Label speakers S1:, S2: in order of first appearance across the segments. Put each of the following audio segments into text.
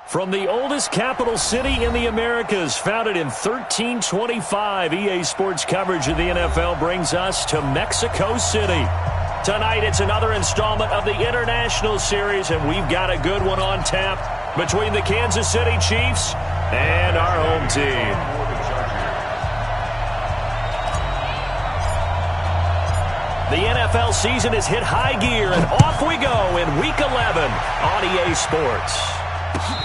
S1: From the oldest capital city in the Americas, founded in 1325, EA Sports coverage of the NFL brings us to Mexico City. Tonight, it's another installment of the International Series, and we've got a good one on tap between the Kansas City Chiefs and our home team. The NFL season has hit high gear, and off we go in Week 11 on EA Sports.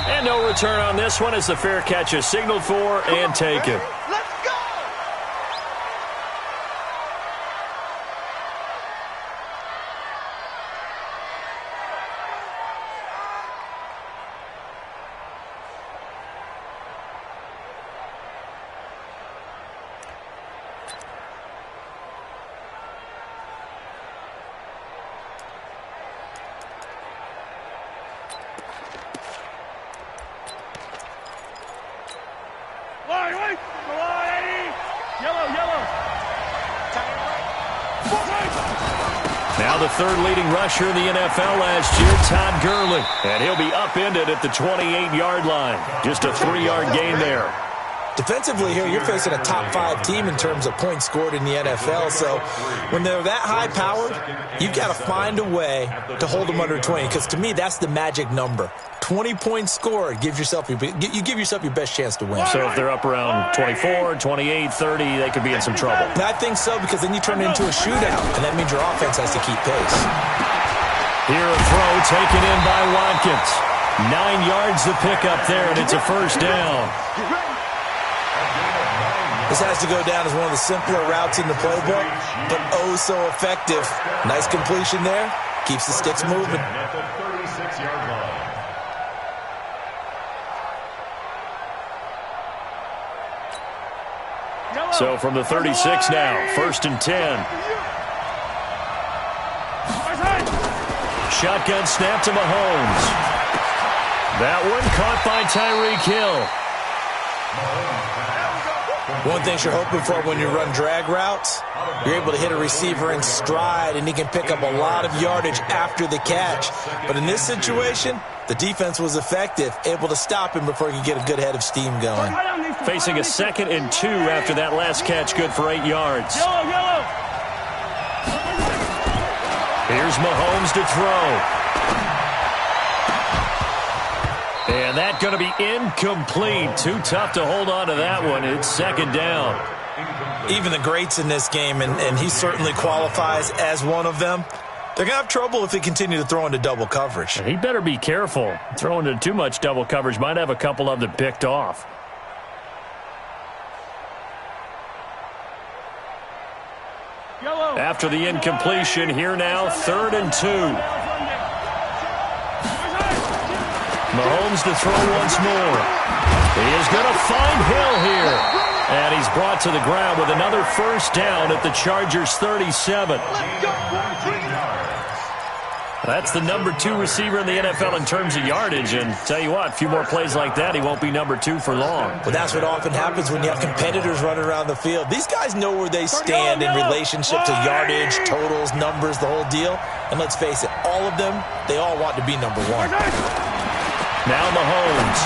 S1: And no return on this one as the fair catch is signaled for and taken.
S2: Now the third leading rusher in the NFL last year, Todd Gurley. And he'll be upended at the 28-yard line. Just a 3-yard gain there.
S3: Defensively here, you're facing a top-5 team in terms of points scored in the NFL. So when they're that high-powered, you've got to find a way to hold them under 20. Because to me, that's the magic number. 20 points scored, you give yourself your best chance to win.
S1: So if they're up around 24, 28, 30, they could be in some trouble.
S3: I think so, because then you turn it into a shootout, and that means your offense has to keep pace.
S1: Here a throw taken in by Watkins. 9 yards the pickup there, and it's a first down.
S3: This has to go down as one of the simpler routes in the playbook, but oh so effective. Nice completion there. Keeps the sticks moving.
S1: So from the 36 now, 1st and 10. Shotgun snap to Mahomes. That one caught by Tyreek Hill.
S3: One thing you're hoping for when you run drag routes, you're able to hit a receiver in stride, and he can pick up a lot of yardage after the catch. But in this situation, the defense was effective, able to stop him before he could get a good head of steam going.
S1: Facing a 2nd and 2 after that last catch, good for 8 yards. Here's Mahomes to throw. And that's going to be incomplete. Too tough to hold on to that one. It's 2nd down.
S3: Even the greats in this game, and he certainly qualifies as one of them, they're going to have trouble if they continue to throw into double coverage.
S1: He better be careful. Throwing into too much double coverage might have a couple of them picked off. After the incompletion, here now, 3rd and 2. Mahomes to throw once more. He is going to find Hill here. And he's brought to the ground with another first down at the Chargers' 37. That's the number 2 receiver in the NFL in terms of yardage. And tell you what, a few more plays like that, he won't be number 2 for long.
S3: Well, that's what often happens when you have competitors running around the field. These guys know where they stand in relationship to yardage, totals, numbers, the whole deal. And let's face it, all of them, they all want to be number 1.
S1: Now Mahomes.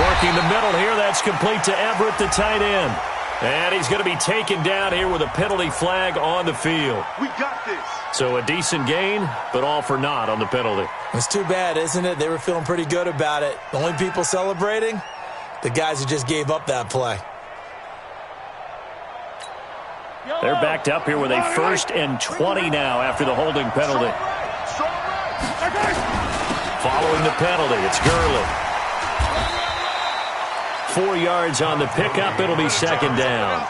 S1: Working the middle here. That's complete to Everett, the tight end. And he's going to be taken down here with a penalty flag on the field.
S4: We got this.
S1: So a decent gain, but all for naught on the penalty.
S3: It's too bad, isn't it? They were feeling pretty good about it. The only people celebrating, the guys who just gave up that play.
S1: They're backed up here with a 1st and 20 now after the holding penalty. Following the penalty, it's Gurley. 4 yards on the pickup. It'll be 2nd down.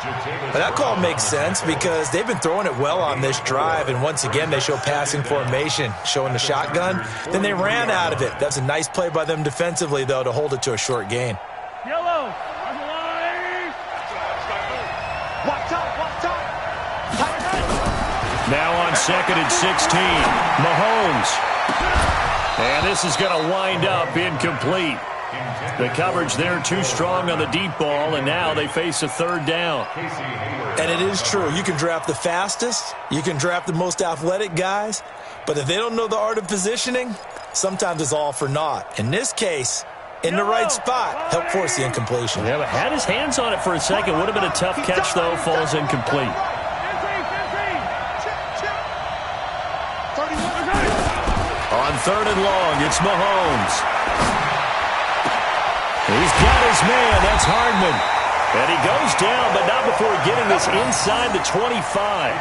S3: But that call makes sense because they've been throwing it well on this drive, and once again they show passing formation, showing the shotgun. Then they ran out of it. That's a nice play by them defensively, though, to hold it to a short gain.
S4: Yellow.
S1: Now on 2nd and 16, Mahomes. And this is going to wind up incomplete. The coverage there too strong on the deep ball, and now they face a 3rd down.
S3: And it is true. You can draft the fastest. You can draft the most athletic guys. But if they don't know the art of positioning, sometimes it's all for naught. In this case, in the right spot, helped force the incompletion.
S1: Yeah, but had his hands on it for a second. Would have been a tough catch, though. Falls incomplete. On 3rd and long, it's Mahomes. He's got his man. That's Hardman. And he goes down, but not before getting this inside the 25.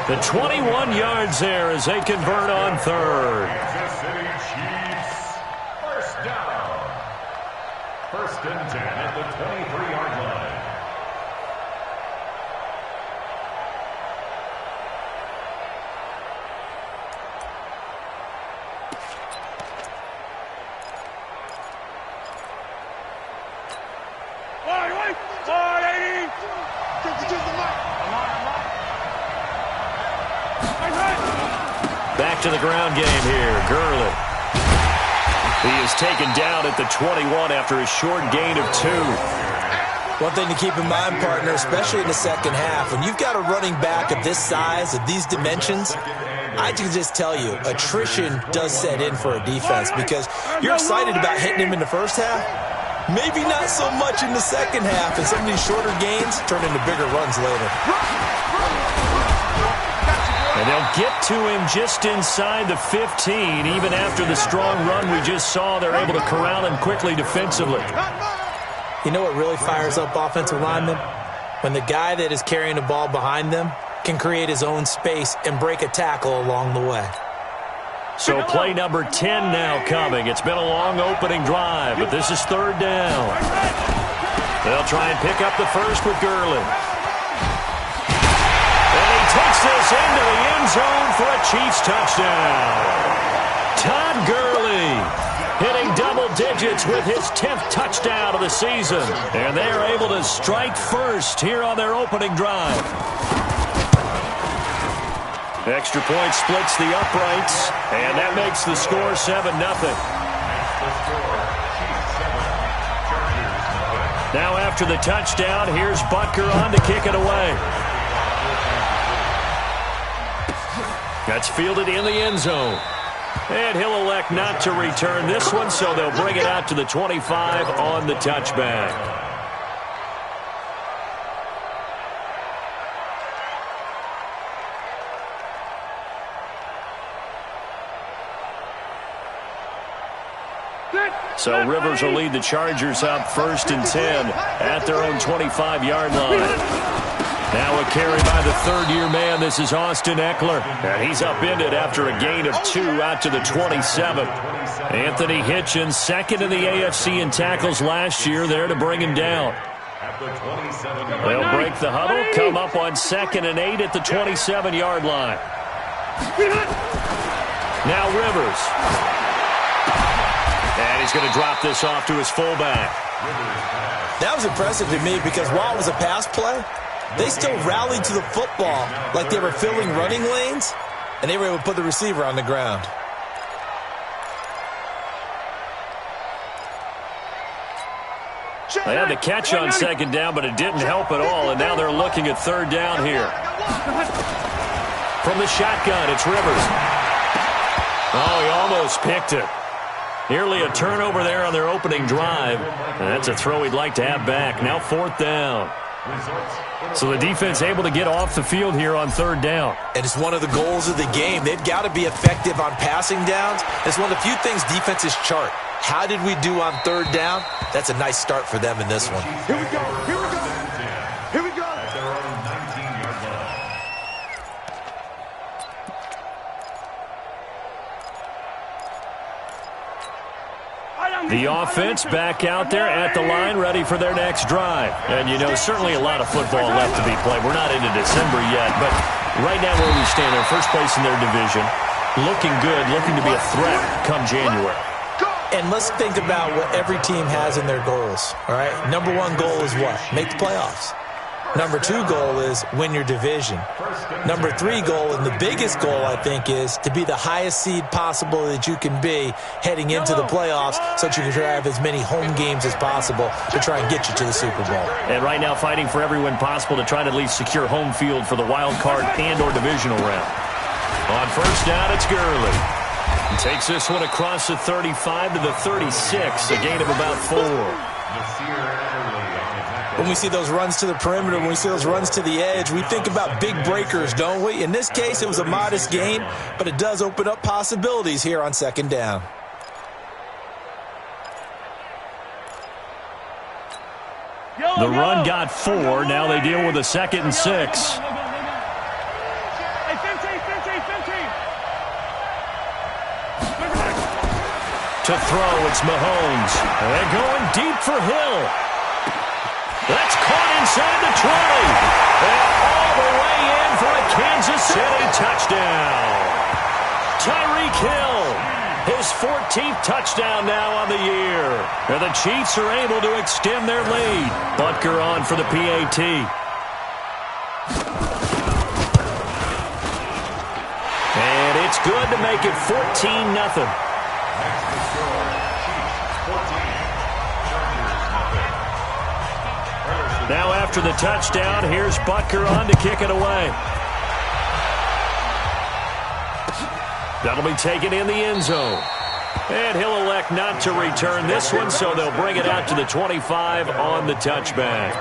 S1: The 21 yards there as they convert on 3rd.
S2: First and 10 at the 23-yard line.
S1: Back to the ground game here. Gurley. He is taken down at the 21 after a short gain of 2.
S3: One thing to keep in mind, partner, especially in the second half, when you've got a running back of this size, of these dimensions, I can just tell you, attrition does set in for a defense because you're excited about hitting him in the first half. Maybe not so much in the second half, and some of these shorter gains turn into bigger runs later.
S1: And they'll get to him just inside the 15. Even after the strong run we just saw, they're able to corral him quickly defensively.
S3: You know what really fires up offensive linemen? When the guy that is carrying the ball behind them can create his own space and break a tackle along the way.
S1: So play number 10 now coming. It's been a long opening drive, but this is 3rd down. They'll try and pick up the first with Gurley. And he takes this into the end zone for a Chiefs touchdown. Todd Gurley hitting double digits with his 10th touchdown of the season. And they are able to strike first here on their opening drive. Extra point splits the uprights, and that makes the score 7-0. Now after the touchdown, here's Butker on to kick it away. That's fielded in the end zone. And he'll elect not to return this one, so they'll bring it out to the 25 on the touchback. So Rivers will lead the Chargers up 1st and 10 at their own 25-yard line. Now a carry by the 3rd-year man. This is Austin Eckler. And he's upended after a gain of 2 out to the 27. Anthony Hitchens, 2nd in the AFC in tackles last year, there to bring him down. They'll break the huddle, come up on 2nd and 8 at the 27-yard line. Now Rivers. And he's going to drop this off to his fullback.
S3: That was impressive to me because while it was a pass play, they still rallied to the football like they were filling running lanes, and they were able to put the receiver on the ground.
S1: They had the catch on 2nd down, but it didn't help at all, and now they're looking at 3rd down here. From the shotgun, it's Rivers. Oh, he almost picked it. Nearly a turnover there on their opening drive. And that's a throw he'd like to have back. Now 4th down. So the defense able to get off the field here on 3rd down.
S3: And it's one of the goals of the game. They've got to be effective on passing downs. It's one of the few things defenses chart. How did we do on 3rd down? That's a nice start for them in this one.
S2: Here we go. Here we go. Here we go. At their own 19-yard line.
S1: The offense back out there at the line, ready for their next drive. And, you know, certainly a lot of football left to be played. We're not into December yet, but right now where we stand, they're first place in their division, looking good, looking to be a threat come January.
S3: And let's think about what every team has in their goals, all right? Number 1 goal is what? Make the playoffs. Number 2 goal is win your division. Number 3 goal, and the biggest goal, I think, is to be the highest seed possible that you can be heading into the playoffs so that you can have as many home games as possible to try and get you to the Super Bowl.
S1: And right now fighting for every win possible to try to at least secure home field for the wild card and or divisional round. On 1st down, it's Gurley. Takes this one across the 35 to the 36, a gain of about 4.
S3: When we see those runs to the perimeter, when we see those runs to the edge, we think about big breakers, don't we? In this case, it was a modest gain, but it does open up possibilities here on second down.
S1: The run got 4. Now they deal with a 2nd and 6. To throw, it's Mahomes. They're going deep for Hill. That's caught inside the 20. And all the way in for a Kansas City touchdown. Tyreek Hill, his 14th touchdown now on the year. And the Chiefs are able to extend their lead. Butker on for the PAT. And it's good to make it 14-0. Now after the touchdown, here's Butker on to kick it away. That'll be taken in the end zone. And he'll elect not to return this one, so they'll bring it out to the 25 on the touchback.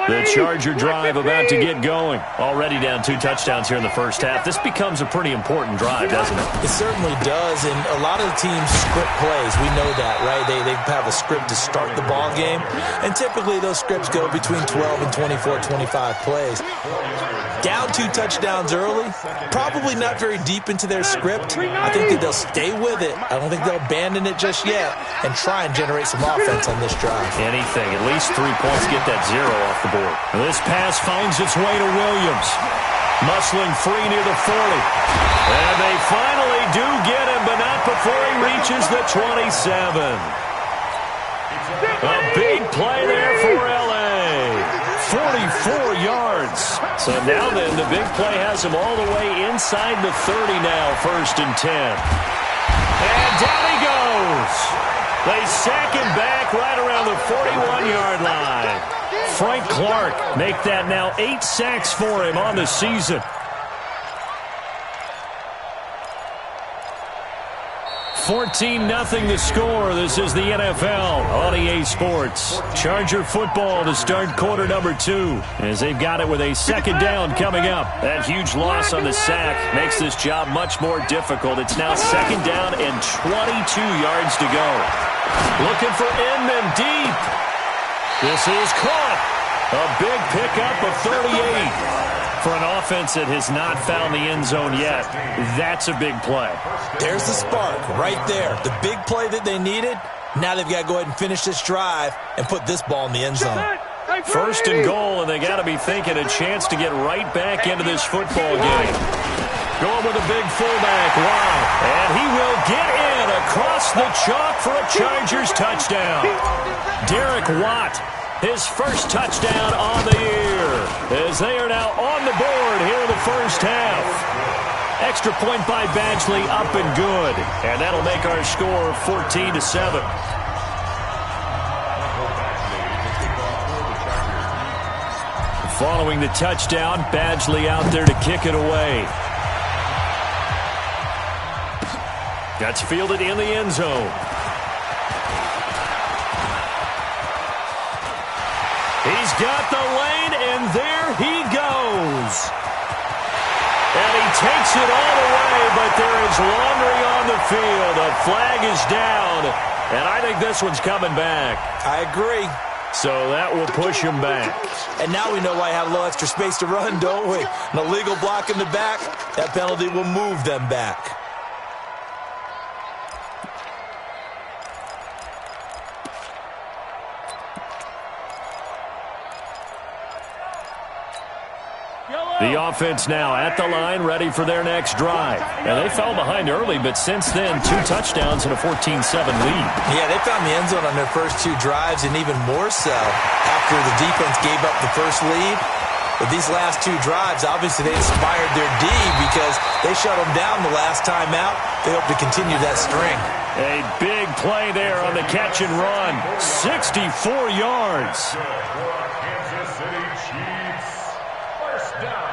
S1: The Charger drive about to get going. Already down 2 touchdowns here in the first half. This becomes a pretty important drive, doesn't it?
S3: It certainly does, and a lot of the teams script plays. We know that, right? They have a script to start the ball game, and typically those scripts go between 12 and 24, 25 plays. Down 2 touchdowns early, probably not very deep into their script. I think that they'll stay with it. I don't think they'll abandon it just yet and try and generate some offense on this drive.
S1: Anything, at least 3 points, get that 0 off the board. This pass finds its way to Williams. Muscling free near the 40. And they finally do get him, but not before he reaches the 27. A big play there for L.A. 44 yards. So now then, the big play has him all the way inside the 30 now, 1st and 10. And down he goes. They sack him back right around the 41-yard line. Frank Clark make that now 8 sacks for him on the season. 14-0 the score. This is the NFL on EA Sports. Charger football to start quarter number 2 as they've got it with a 2nd down coming up. That huge loss on the sack makes this job much more difficult. It's now 2nd down and 22 yards to go. Looking for Inman deep. This is caught. A big pickup of 38. For an offense that has not found the end zone yet, that's a big play.
S3: There's the spark right there. The big play that they needed. Now they've got to go ahead and finish this drive and put this ball in the end zone.
S1: 1st and goal, and they got to be thinking a chance to get right back into this football game. Going with a big fullback, wide, and he will get in across the chalk for a Chargers touchdown. Derek Watt, his first touchdown on the year, as they are now on the board here in the first half. Extra point by Badgley, up and good, and that'll make our score 14-7. Following the touchdown, Badgley out there to kick it away. That's fielded in the end zone. He's got the lane, and there he goes. And he takes it all the way, but there is laundry on the field. A flag is down, and I think this one's coming back.
S3: I agree.
S1: So that will push him back.
S3: And now we know why I have a little extra space to run, don't we? An illegal block in the back, that penalty will move them back.
S1: The offense now at the line, ready for their next drive. And they fell behind early, but since then, 2 touchdowns and a 14-7 lead.
S3: Yeah, they found the end zone on their first 2 drives, and even more so after the defense gave up the first lead. But these last 2 drives, obviously they inspired their D because they shut them down the last time out. They hope to continue that string.
S1: A big play there on the catch and run. 64 yards.
S2: Kansas City Chiefs. First down.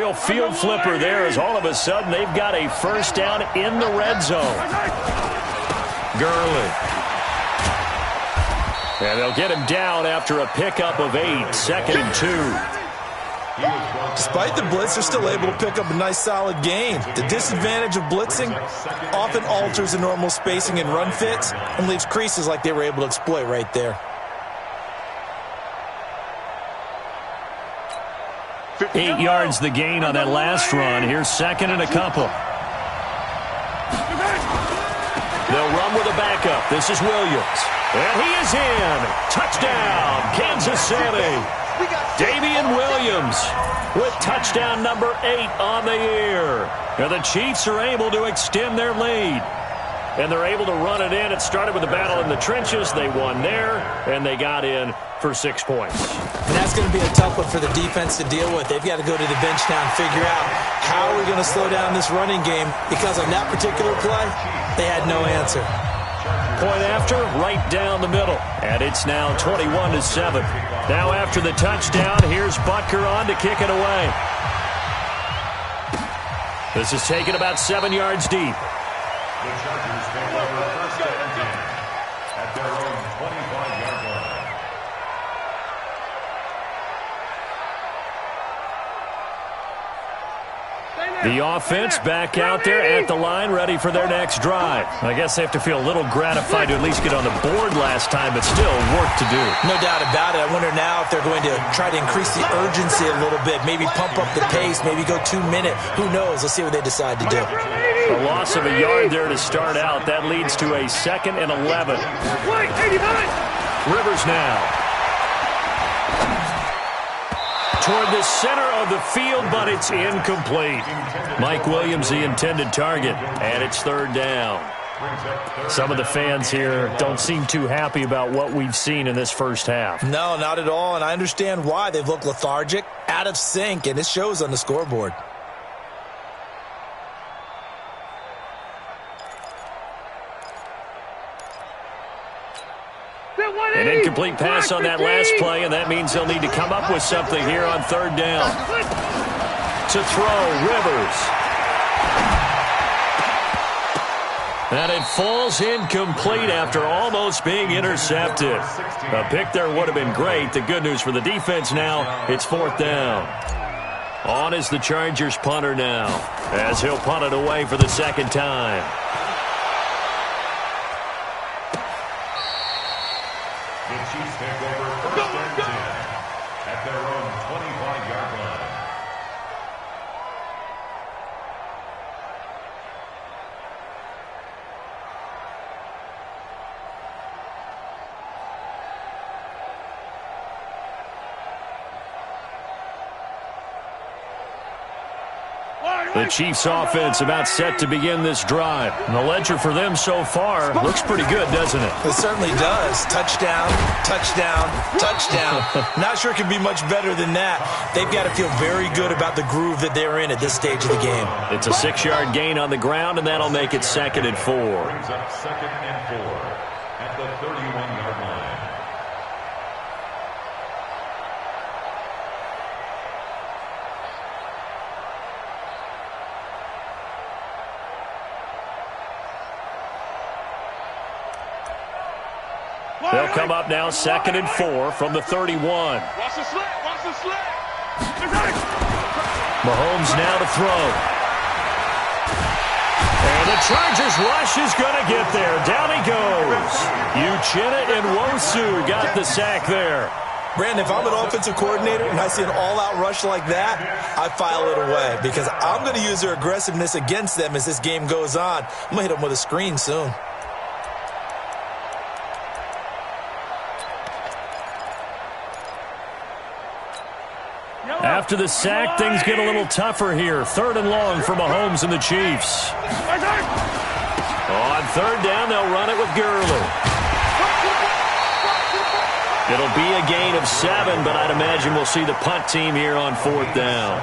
S1: real field flipper there as all of a sudden they've got a first down in the red zone. Gurley. And they'll get him down after a pickup of 8, 2nd and 2.
S3: Despite the blitz, they're still able to pick up a nice solid gain. The disadvantage of blitzing often alters the normal spacing and run fits and leaves creases like they were able to exploit right there.
S1: 8 yards the gain on that last run. Here's 2nd and a couple. They'll run with a backup. This is Williams. And he is in. Touchdown, Kansas City. Damian Williams with touchdown number 8 on the year. Now the Chiefs are able to extend their lead. And they're able to run it in. It started with a battle in the trenches. They won there, and they got in for 6 points.
S3: And that's going to be a tough one for the defense to deal with. They've got to go to the bench now and figure out how are we going to slow down this running game, because on that particular play, they had no answer.
S1: Point after, right down the middle. And it's now 21-7. Now after the touchdown, here's Butker on to kick it away. This is taken about 7 yards deep.
S2: The Chargers take over first and 10 at their own 25-yard line.
S1: The offense back out there at the line, ready for their next drive. I guess they have to feel a little gratified to at least get on the board last time, but still work to do.
S3: No doubt about it. I wonder now if they're going to try to increase the urgency a little bit, maybe pump up the pace, maybe go 2-minute. Who knows? Let's see what they decide to do.
S1: A loss of a yard there to start out. That leads to a 2nd and 11. Rivers now. Toward the center of the field, but it's incomplete. Mike Williams, the intended target, and it's 3rd down. Some of the fans here don't seem too happy about what we've seen in this first half.
S3: No, not at all, and I understand why. They've looked lethargic, out of sync, and it shows on the scoreboard.
S1: An incomplete pass on that last play, and that means they'll need to come up with something here on 3rd down. To throw, Rivers. And it falls incomplete after almost being intercepted. A pick there would have been great. The good news for the defense now, it's 4th down. On is the Chargers punter now, as he'll punt it away for the 2nd time.
S2: The Chiefs take over first and 10 at their own 25-yard line.
S1: The Chiefs offense about set to begin this drive. And the ledger for them so far looks pretty good, doesn't it?
S3: It certainly does. Touchdown, touchdown, touchdown. Not sure it can be much better than that. They've got to feel very good about the groove that they're in at this stage of the game.
S1: It's a 6-yard gain on the ground, and that'll make it 2nd and 4.
S2: Brings up 2nd and 4 at the 31-yard line.
S1: They'll come up now 2nd and 4 from the 31.
S4: Watch the slant, watch the slant.
S1: Mahomes now to throw. And the Chargers rush is going to get there. Down he goes. Uchenna and Nwosu got the sack there.
S3: Brandon, if I'm an offensive coordinator and I see an all-out rush like that, I file it away because I'm going to use their aggressiveness against them as this game goes on. I'm going to hit them with a screen soon.
S1: After the sack, things get a little tougher here. 3rd and long for Mahomes and the Chiefs. On 3rd down, they'll run it with Gurley. It'll be a gain of 7, but I'd imagine we'll see the punt team here on 4th down.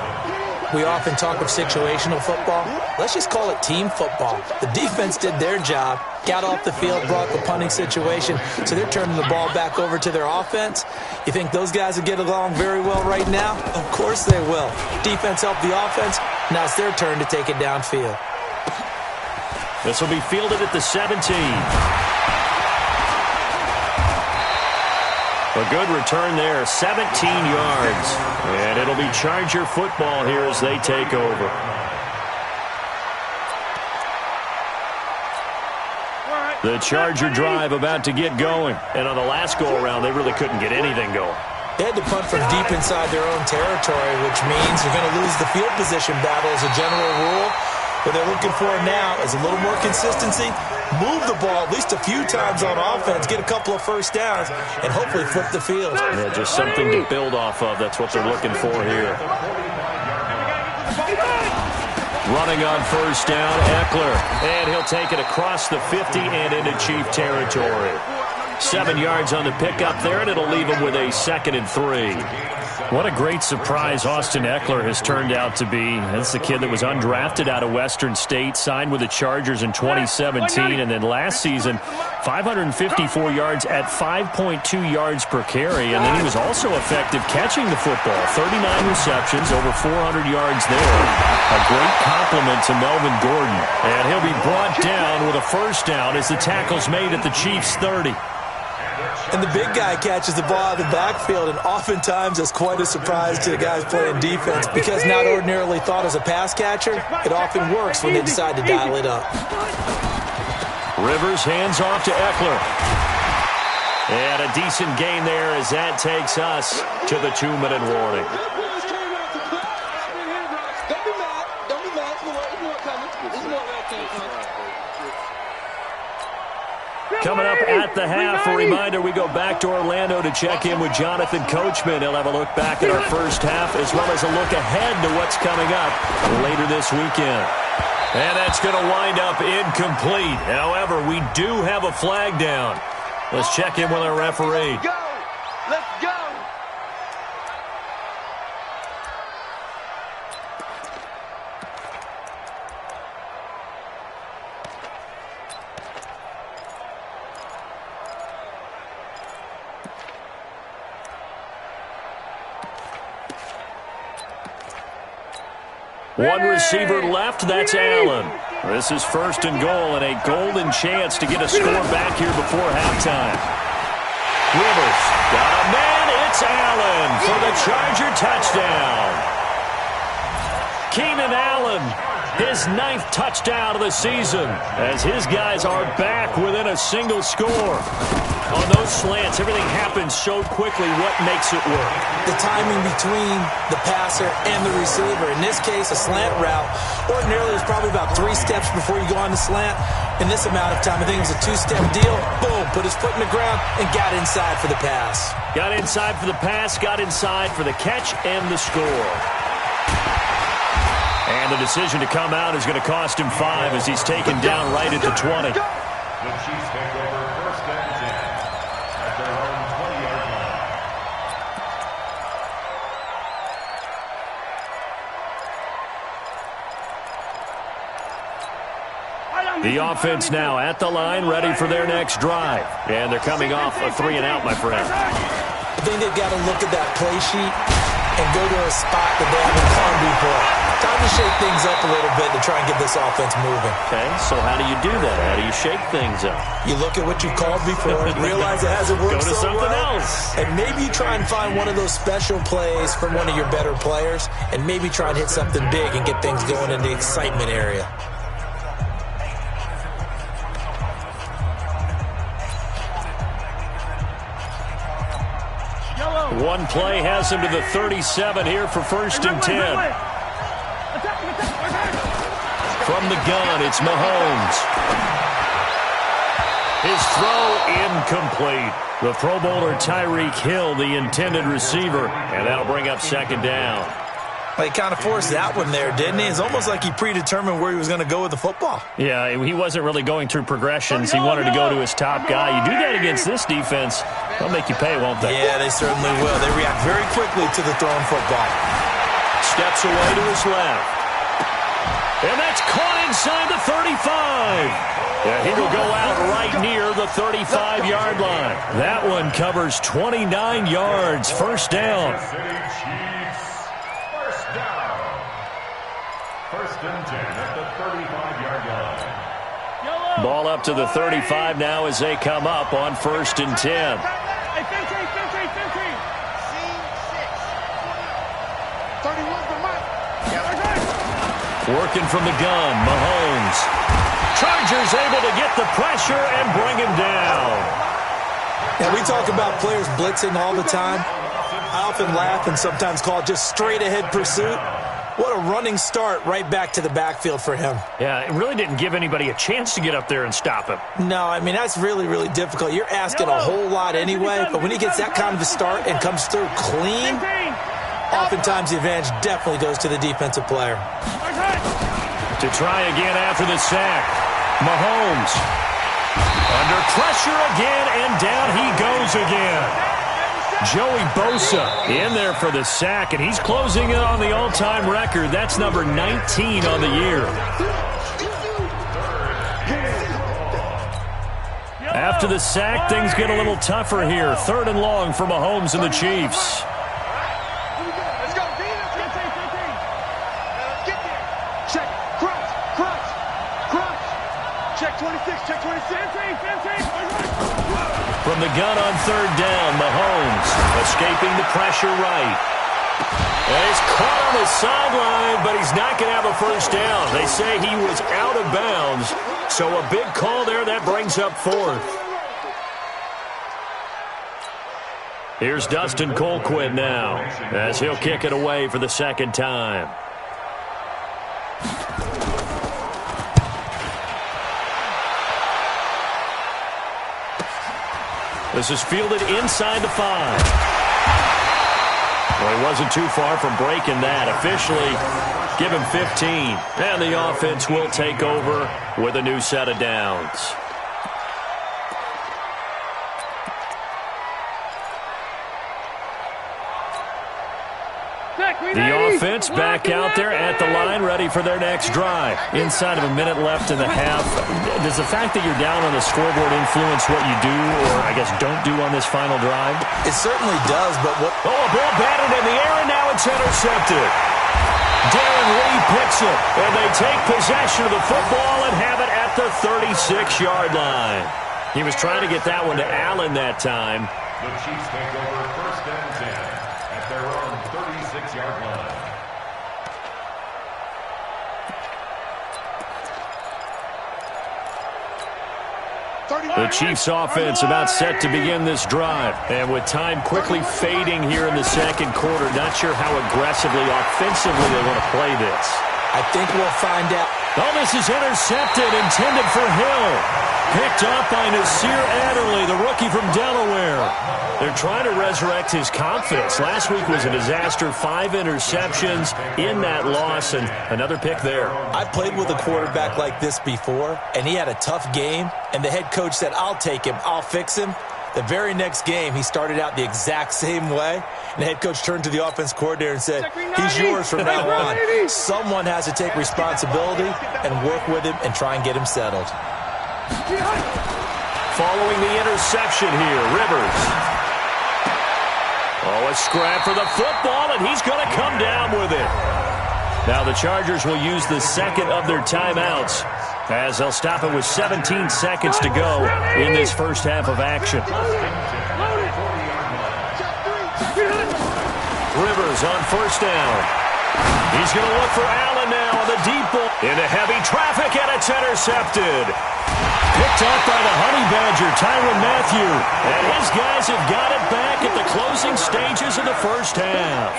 S3: We often talk of situational football. Let's just call it team football. The defense did their job, got off the field, brought the punting situation, so they're turning the ball back over to their offense. You think those guys will get along very well right now? Of course they will. Defense helped the offense. Now it's their turn to take it downfield.
S1: This will be fielded at the 17. A good return there, 17 yards. And it'll be Charger football here as they take over. The Charger drive about to get going. And on the last go-around, they really couldn't get anything going.
S3: They had to punt from deep inside their own territory, which means you're going to lose the field position battle as a general rule. What they're looking for now is a little more consistency, move the ball at least a few times on offense, get a couple of first downs, and hopefully flip the field.
S1: Yeah, just something to build off of. That's what they're looking for here. Running on first down, Eckler. And he'll take it across the 50 and into Chief territory. 7 yards on the pickup there, and it'll leave him with a 2nd and 3. What a great surprise Austin Eckler has turned out to be. That's the kid that was undrafted out of Western State, signed with the Chargers in 2017, and then last season, 554 yards at 5.2 yards per carry, and then he was also effective catching the football. 39 receptions, over 400 yards there. A great compliment to Melvin Gordon. And he'll be brought down with a first down as the tackle's made at the Chiefs' 30.
S3: And the big guy catches the ball out of the backfield, and oftentimes it's quite a surprise to the guys playing defense because not ordinarily thought as a pass catcher, it often works when they decide to dial it up.
S1: Rivers hands off to Eckler. And a decent gain there as that takes us to the 2-minute warning. Coming up at the half, a reminder, we go back to Orlando to check in with Jonathan Coachman. He'll have a look back at our first half as well as a look ahead to what's coming up later this weekend. And that's going to wind up incomplete. However, we do have a flag down. Let's check in with our referee.
S4: Let's go! Let's go!
S1: One receiver left, that's Allen. This is 1st and goal and a golden chance to get a score back here before halftime. Rivers got a man, it's Allen for the Charger touchdown. Keenan Allen, his 9th touchdown of the season as his guys are back within a single score. On those slants, everything happens so quickly. What makes it work?
S3: The timing between the passer and the receiver. In this case, a slant route. Ordinarily, it's probably about 3 steps before you go on the slant. In this amount of time, I think it was a 2-step deal. Boom, put his foot in the ground and got inside for the pass.
S1: Got inside for the pass, got inside for the catch and the score. And the decision to come out is going to cost him 5 as he's taken down right at the 20.
S2: The Chiefs take over 1st and 10 at their own 20-yard line.
S1: The offense now at the line, ready for their next drive. And they're coming off a 3-and-out, my friend.
S3: I think they've got to look at that play sheet and go to a spot that they haven't gone before. Time to shake things up a little bit to try and get this offense moving.
S1: Okay, so how do you do that? How do you shake things up?
S3: You look at what you called before, realize it hasn't worked
S1: Go to
S3: so
S1: something
S3: well,
S1: else.
S3: and maybe you try and find one of those special plays from one of your better players, and maybe try and hit something big and get things going in the excitement area.
S1: One play has him to the 37 here for 1st and 10. From the gun, it's Mahomes. His throw incomplete. The Pro Bowler Tyreek Hill, the intended receiver, and that'll bring up 2nd down.
S3: Well, he kind of forced that one there, didn't he? It's almost like he predetermined where he was going to go with the football.
S1: Yeah, he wasn't really going through progressions. He wanted to go to his top guy. You do that against this defense, they'll make you pay, won't they?
S3: Yeah, they certainly will. They react very quickly to the thrown football.
S1: Steps away to his left. And that's caught inside the 35. Yeah, he will go out right near the 35-yard line. That one covers 29 yards. First down.
S2: First and 10 at the 35-yard line.
S1: Ball up to the 35 now as they come up on first and 10. Working from the gun, Mahomes. Chargers able to get the pressure and bring him down.
S3: And we talk about players blitzing all the time. I often laugh and sometimes call it just straight-ahead pursuit. What a running start right back to the backfield for him.
S1: Yeah, it really didn't give anybody a chance to get up there and stop him.
S3: No, I mean, that's really, really difficult. You're asking a whole lot anyway, but when he gets that kind of a start and comes through clean, oftentimes the advantage definitely goes to the defensive player.
S1: To try again after the sack. Mahomes. Under pressure again, and down he goes again. Joey Bosa in there for the sack, and he's closing in on the all-time record. That's number 19 on the year. After the sack, things get a little tougher here. Third and long for Mahomes and the Chiefs. From the gun on third down, Mahomes escaping the pressure right. And he's caught on the sideline, but he's not going to have a first down. They say he was out of bounds, so a big call there that brings up fourth. Here's Dustin Colquitt now, as he'll kick it away for the second time. This is fielded inside the 5. Well, he wasn't too far from breaking that. Officially, give him 15. And the offense will take over with a new set of downs. The offense back out there at the line, ready for their next drive. Inside of a minute left in the half. Does the fact that you're down on the scoreboard influence what you do, or I guess don't do on this final drive?
S3: It certainly does, but what...
S1: Oh, a ball batted in the air, and now it's intercepted. Darren Lee picks it, and they take possession of the football and have it at the 36-yard line. He was trying to get that one to Allen that time.
S2: The Chiefs take over first and 10 at their own 36-yard line.
S1: The Chiefs offense about set to begin this drive. And with time quickly fading here in the second quarter, not sure how aggressively, offensively they want to play this.
S3: I think we'll find out.
S1: Oh, this is intercepted, intended for Hill. Picked up by Nasir Adderley, the rookie from Delaware. They're trying to resurrect his confidence. Last week was a disaster. 5 interceptions in that loss, and another pick there.
S3: I played with a quarterback like this before, and he had a tough game, and the head coach said, I'll take him, I'll fix him. The very next game, he started out the exact same way, and the head coach turned to the offense coordinator and said, he's yours from now on. Someone has to take responsibility and work with him and try and get him settled.
S1: Following the interception here, Rivers. Oh, a scrap for the football, and he's going to come down with it. Now the Chargers will use the second of their timeouts, as they'll stop it with 17 seconds to go in this first half of action. Rivers on first down. He's going to look for Allen now on the deep ball. Into heavy traffic, and it's intercepted. Picked up by the Honey Badger, Tyrann Mathieu. And his guys have got it back at the closing stages of the first half.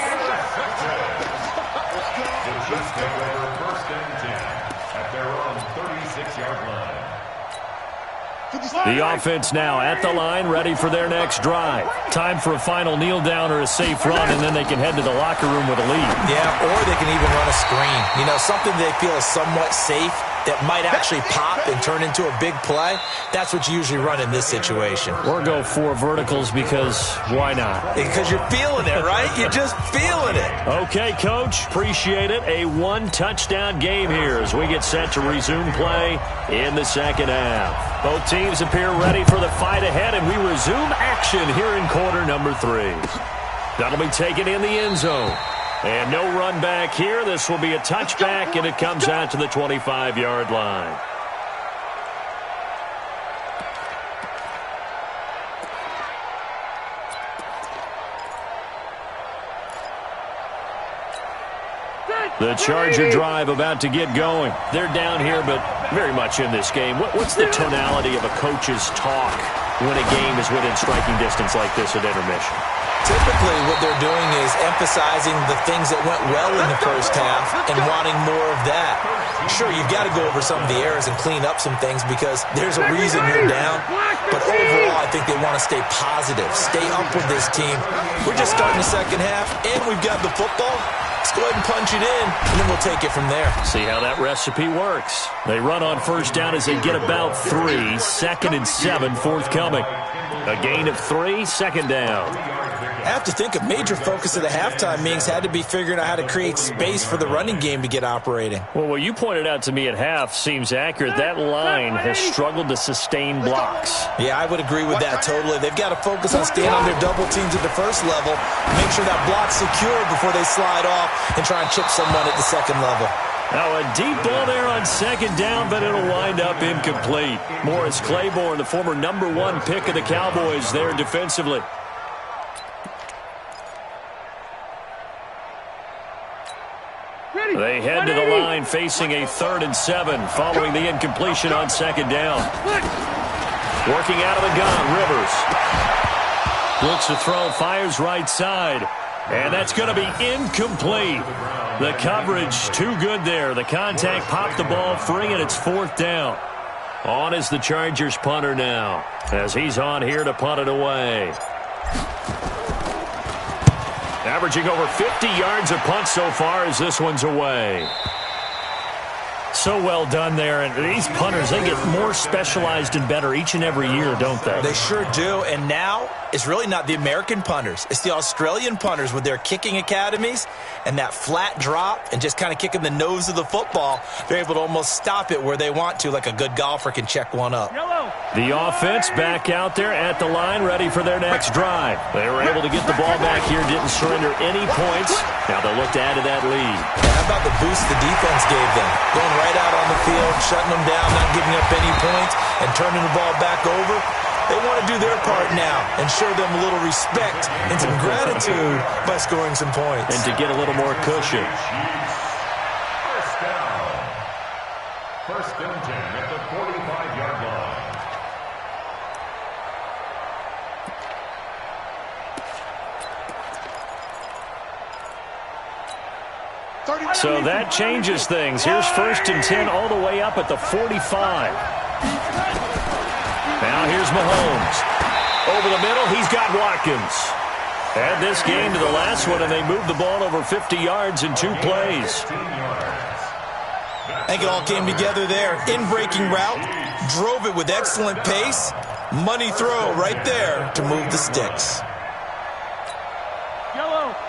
S2: The Chiefs take over first and 10 at their own 36-yard line.
S1: The offense now at the line, ready for their next drive. Time for a final kneel down or a safe run, and then they can head to the locker room with a lead.
S3: Yeah, or they can even run a screen. You know, something they feel is somewhat safe that might actually pop and turn into a big play, that's what you usually run in this situation.
S1: Or go 4 verticals because why not?
S3: Because you're feeling it, right? You're just feeling it.
S1: Okay, Coach. Appreciate it. A 1-touchdown game here as we get set to resume play in the second half. Both teams appear ready for the fight ahead, and we resume action here in quarter number 3. That'll be taken in the end zone. And no run back here. This will be a touchback, and it comes out to the 25-yard line. The Charger drive about to get going. They're down here, but very much in this game. What's the tonality of a coach's talk when a game is within striking distance like this at intermission?
S3: Typically, what they're doing is emphasizing the things that went well in the first half and wanting more of that. Sure, you've got to go over some of the errors and clean up some things because there's a reason you're down. But overall, I think they want to stay positive, stay up with this team. We're just starting the second half, and we've got the football. Let's go ahead and punch it in, and then we'll take it from there.
S1: See how that recipe works. They run on first down as they get about 3. 2nd and 7 forthcoming. A gain of 3, second down.
S3: I have to think a major focus of the halftime meetings had to be figuring out how to create space for the running game to get operating.
S1: Well, what you pointed out to me at half seems accurate. That line has struggled to sustain blocks.
S3: Yeah, I would agree with that totally. They've got to focus on staying on their double teams at the first level, make sure that block's secure before they slide off and try and chip someone at the second level.
S1: Now a deep ball there on second down, but it'll wind up incomplete. Morris Claiborne, the former #1 pick of the Cowboys there defensively. They head to the line facing a 3rd and 7 following the incompletion on second down. Working out of the gun, Rivers. Looks to throw, fires right side. And that's going to be incomplete. The coverage too good there. The contact popped the ball free, and it's 4th down. On is the Chargers punter now as he's on here to punt it away. Averaging over 50 yards a punt so far as this one's away. So well done there. And these punters, they get more specialized and better each and every year, don't they?
S3: They sure do. And now it's really not the American punters. It's the Australian punters with their kicking academies and that flat drop and just kind of kicking the nose of the football. They're able to almost stop it where they want to, like a good golfer can check one up.
S1: The offense back out there at the line, ready for their next drive. They were able to get the ball back here, didn't surrender any points. Now they'll look to add to that lead.
S3: How about the boost the defense gave them? Going right out on the field, shutting them down, not giving up any points, and turning the ball back over. They want to do their part now and show them a little respect and some gratitude by scoring some points.
S1: And to get a little more cushion.
S2: First and 10 at the 45-yard line.
S1: So that changes things. Here's 1st and 10 all the way up at the 45. Now here's Mahomes. Over the middle, he's got Watkins. Add this game to the last one, and they moved the ball over 50 yards in 2 plays.
S3: I think it all came together there. In-breaking route, drove it with excellent pace. Money throw right there to move the sticks.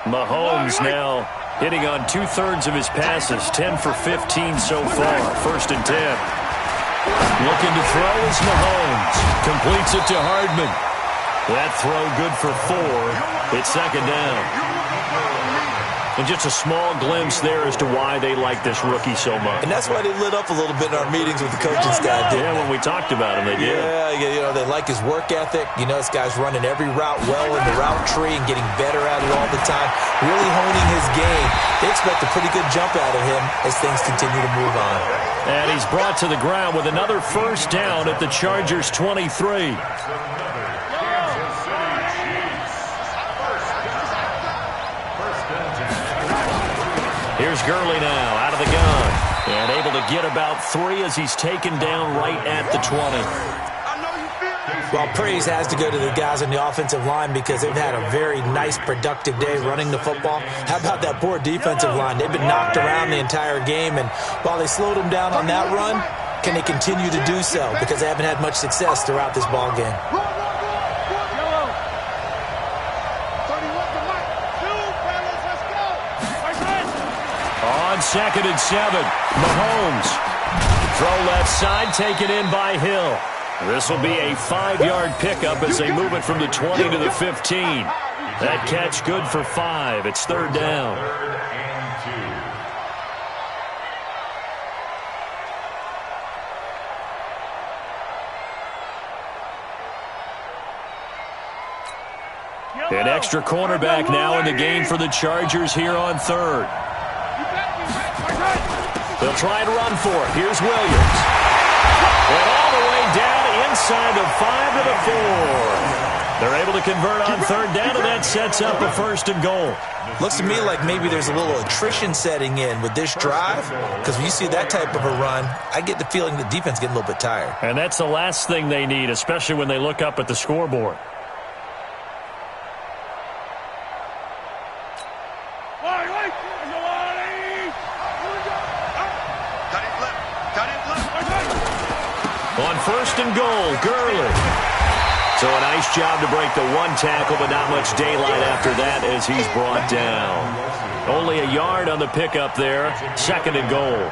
S1: Mahomes now hitting on 2/3 of his passes, 10 for 15 so far. 1st and 10. Looking to throw is Mahomes. Completes it to Hardman. That throw good for 4. It's 2nd down. And just a small glimpse there as to why they like this rookie so much.
S3: And that's why they lit up a little bit in our meetings with the coaching staff, didn't they?
S1: When we talked about him, they did.
S3: Yeah, you know, they like his work ethic. You know, this guy's running every route well in the route tree and getting better at it all the time, really honing his game. They expect a pretty good jump out of him as things continue to move on.
S1: And he's brought to the ground with another 1st down at the Chargers' 23. Here's Gurley now out of the gun and able to get about 3 as he's taken down right at the 20.
S3: Well, praise has to go to the guys on the offensive line because they've had a very nice, productive day running the football. How about that poor defensive line? They've been knocked around the entire game, and while they slowed them down on that run, can they continue to do so? Because they haven't had much success throughout this ball game.
S1: On 2nd and 7, Mahomes. Throw left side, taken in by Hill. This will be a 5-yard pickup as they move it from the 20 to the 15. That catch good for 5. It's 3rd down. An extra cornerback now in the game for the Chargers here on 3rd. They'll try and run for it. Here's Williams. And all the way down inside the 5 to the 4. They're able to convert on 3rd down, and that sets up a 1st and goal.
S3: Looks to me like maybe there's a little attrition setting in with this drive, because when you see that type of a run, I get the feeling the defense getting a little bit tired.
S1: And that's the last thing they need, especially when they look up at the scoreboard. On 1st and goal, Gurley. So a nice job to break the 1 tackle, but not much daylight after that as he's brought down. Only a yard on the pickup there. 2nd and goal.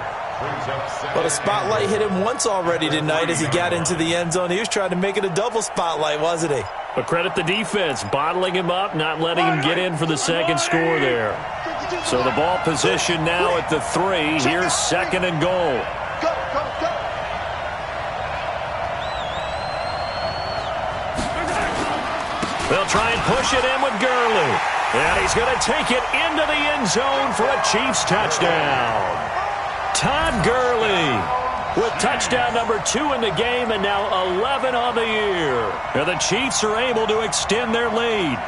S3: But a spotlight hit him once already tonight as he got into the end zone. He was trying to make it a double spotlight, wasn't he?
S1: But credit the defense, bottling him up, not letting him get in for the 2nd score there. So the ball position now at the 3. Here's 2nd and goal. They'll try and push it in with Gurley. And he's going to take it into the end zone for a Chiefs touchdown. Todd Gurley with touchdown number 2 in the game and now 11 on the year. And the Chiefs are able to extend their lead.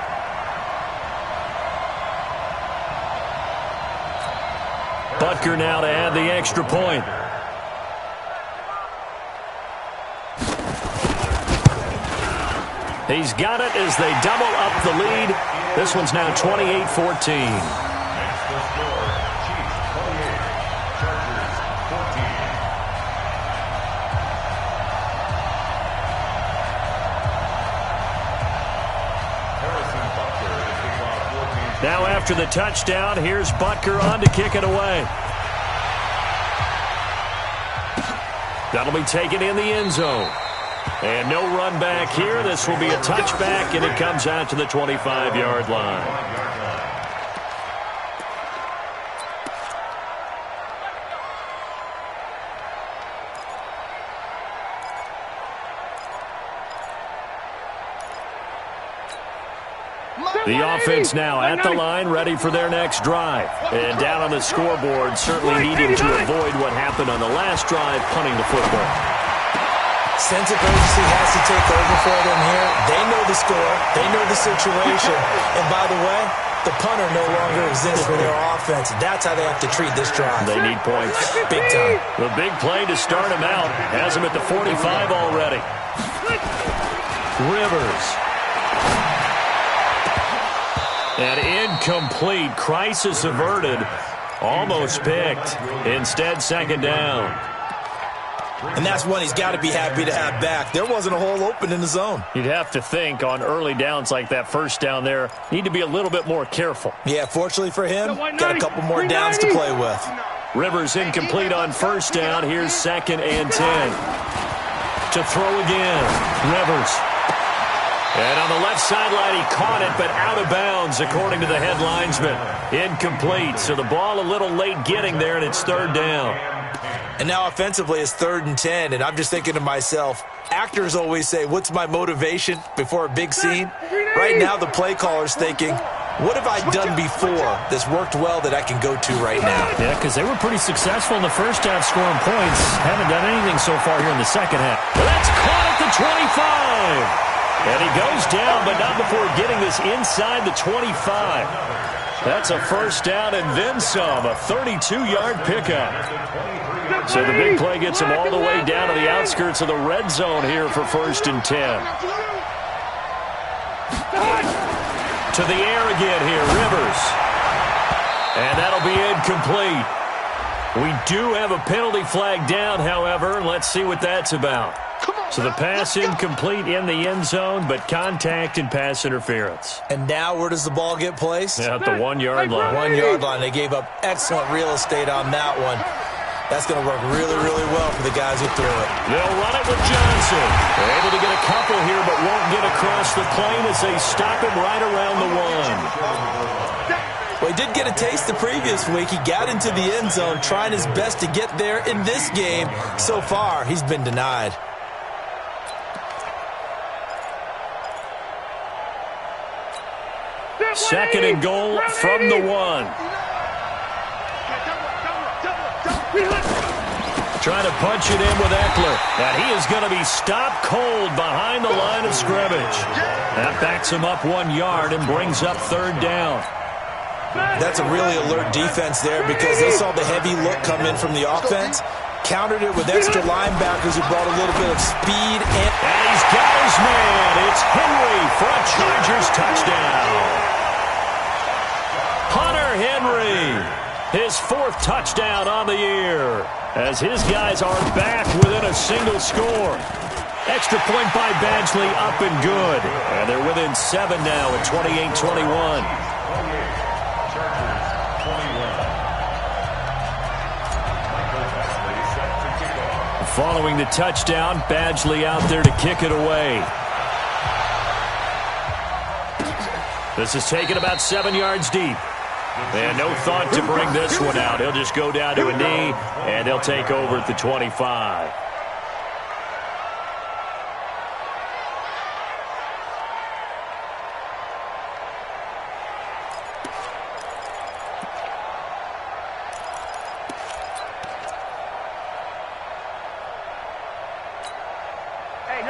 S1: Butker now to add the extra point. He's got it as they double up the lead. This one's now 28-14. Now after the touchdown, here's Butker on to kick it away. That'll be taken in the end zone. And no run back here. This will be a touchback, and it comes out to the 25-yard line. The offense now at the line, ready for their next drive. And down on the scoreboard, certainly needing to avoid what happened on the last drive, punting the football.
S3: Sense of urgency has to take over for them here. They know the score. They know the situation. And by the way, the punter no longer exists for their offense. That's how they have to treat this drive.
S1: They need points.
S3: Big time.
S1: The big play to start him out. Has him at the 45 already. Rivers. And incomplete. Crisis averted. Almost picked. Instead, second down.
S3: And that's one he's got to be happy to have back. There wasn't a hole open in the zone.
S1: You'd have to think on early downs like that first down there, need to be a little bit more careful.
S3: Yeah, fortunately for him, got a couple more downs to play with.
S1: Rivers incomplete on first down. Here's 2nd and 10. To throw again. Rivers. And on the left sideline, he caught it, but out of bounds, according to the head linesman. Incomplete. So the ball a little late getting there, and it's third down.
S3: And now offensively it's 3rd and 10, and I'm just thinking to myself, actors always say, what's my motivation before a big scene? Right now the play caller's thinking, what have I done before that's worked well that I can go to right now?
S1: Yeah, because they were pretty successful in the first half scoring points. Haven't done anything so far here in the second half. Well, that's caught at the 25. And he goes down, but not before getting this inside the 25. That's a first down and then some, a 32-yard pickup. So the big play gets him all the way down to the outskirts of the red zone here for 1st and 10. To the air again here, Rivers. And that'll be incomplete. We do have a penalty flag down, however. Let's see what that's about. So the pass incomplete in the end zone, but contact and pass interference.
S3: And now where does the ball get placed?
S1: At the 1-yard line.
S3: 1-yard line. They gave up excellent real estate on that one. That's going to work really, really well for the guys who threw it.
S1: They'll run it with Johnson. They're able to get a couple here, but won't get across the plane as they stop him right around the 1.
S3: Well, he did get a taste the previous week. He got into the end zone trying his best to get there in this game. So far, he's been denied.
S1: Second and goal from the 1. Trying to punch it in with Eckler. And he is going to be stopped cold behind the line of scrimmage. That backs him up 1 yard and brings up 3rd down.
S3: That's a really alert defense there because they saw the heavy look come in from the offense, countered it with extra linebackers who brought a little bit of speed. And
S1: he's got his man. It's Henry for a Chargers touchdown. Hunter Henry, his 4th touchdown on the year, as his guys are back within a single score. Extra point by Badgley, up and good. And they're within 7 now at 28-21. Following the touchdown, Badgley out there to kick it away. This is taken about 7 yards deep. And no thought to bring this one out. He'll just go down to a knee, and they'll take over at the 25.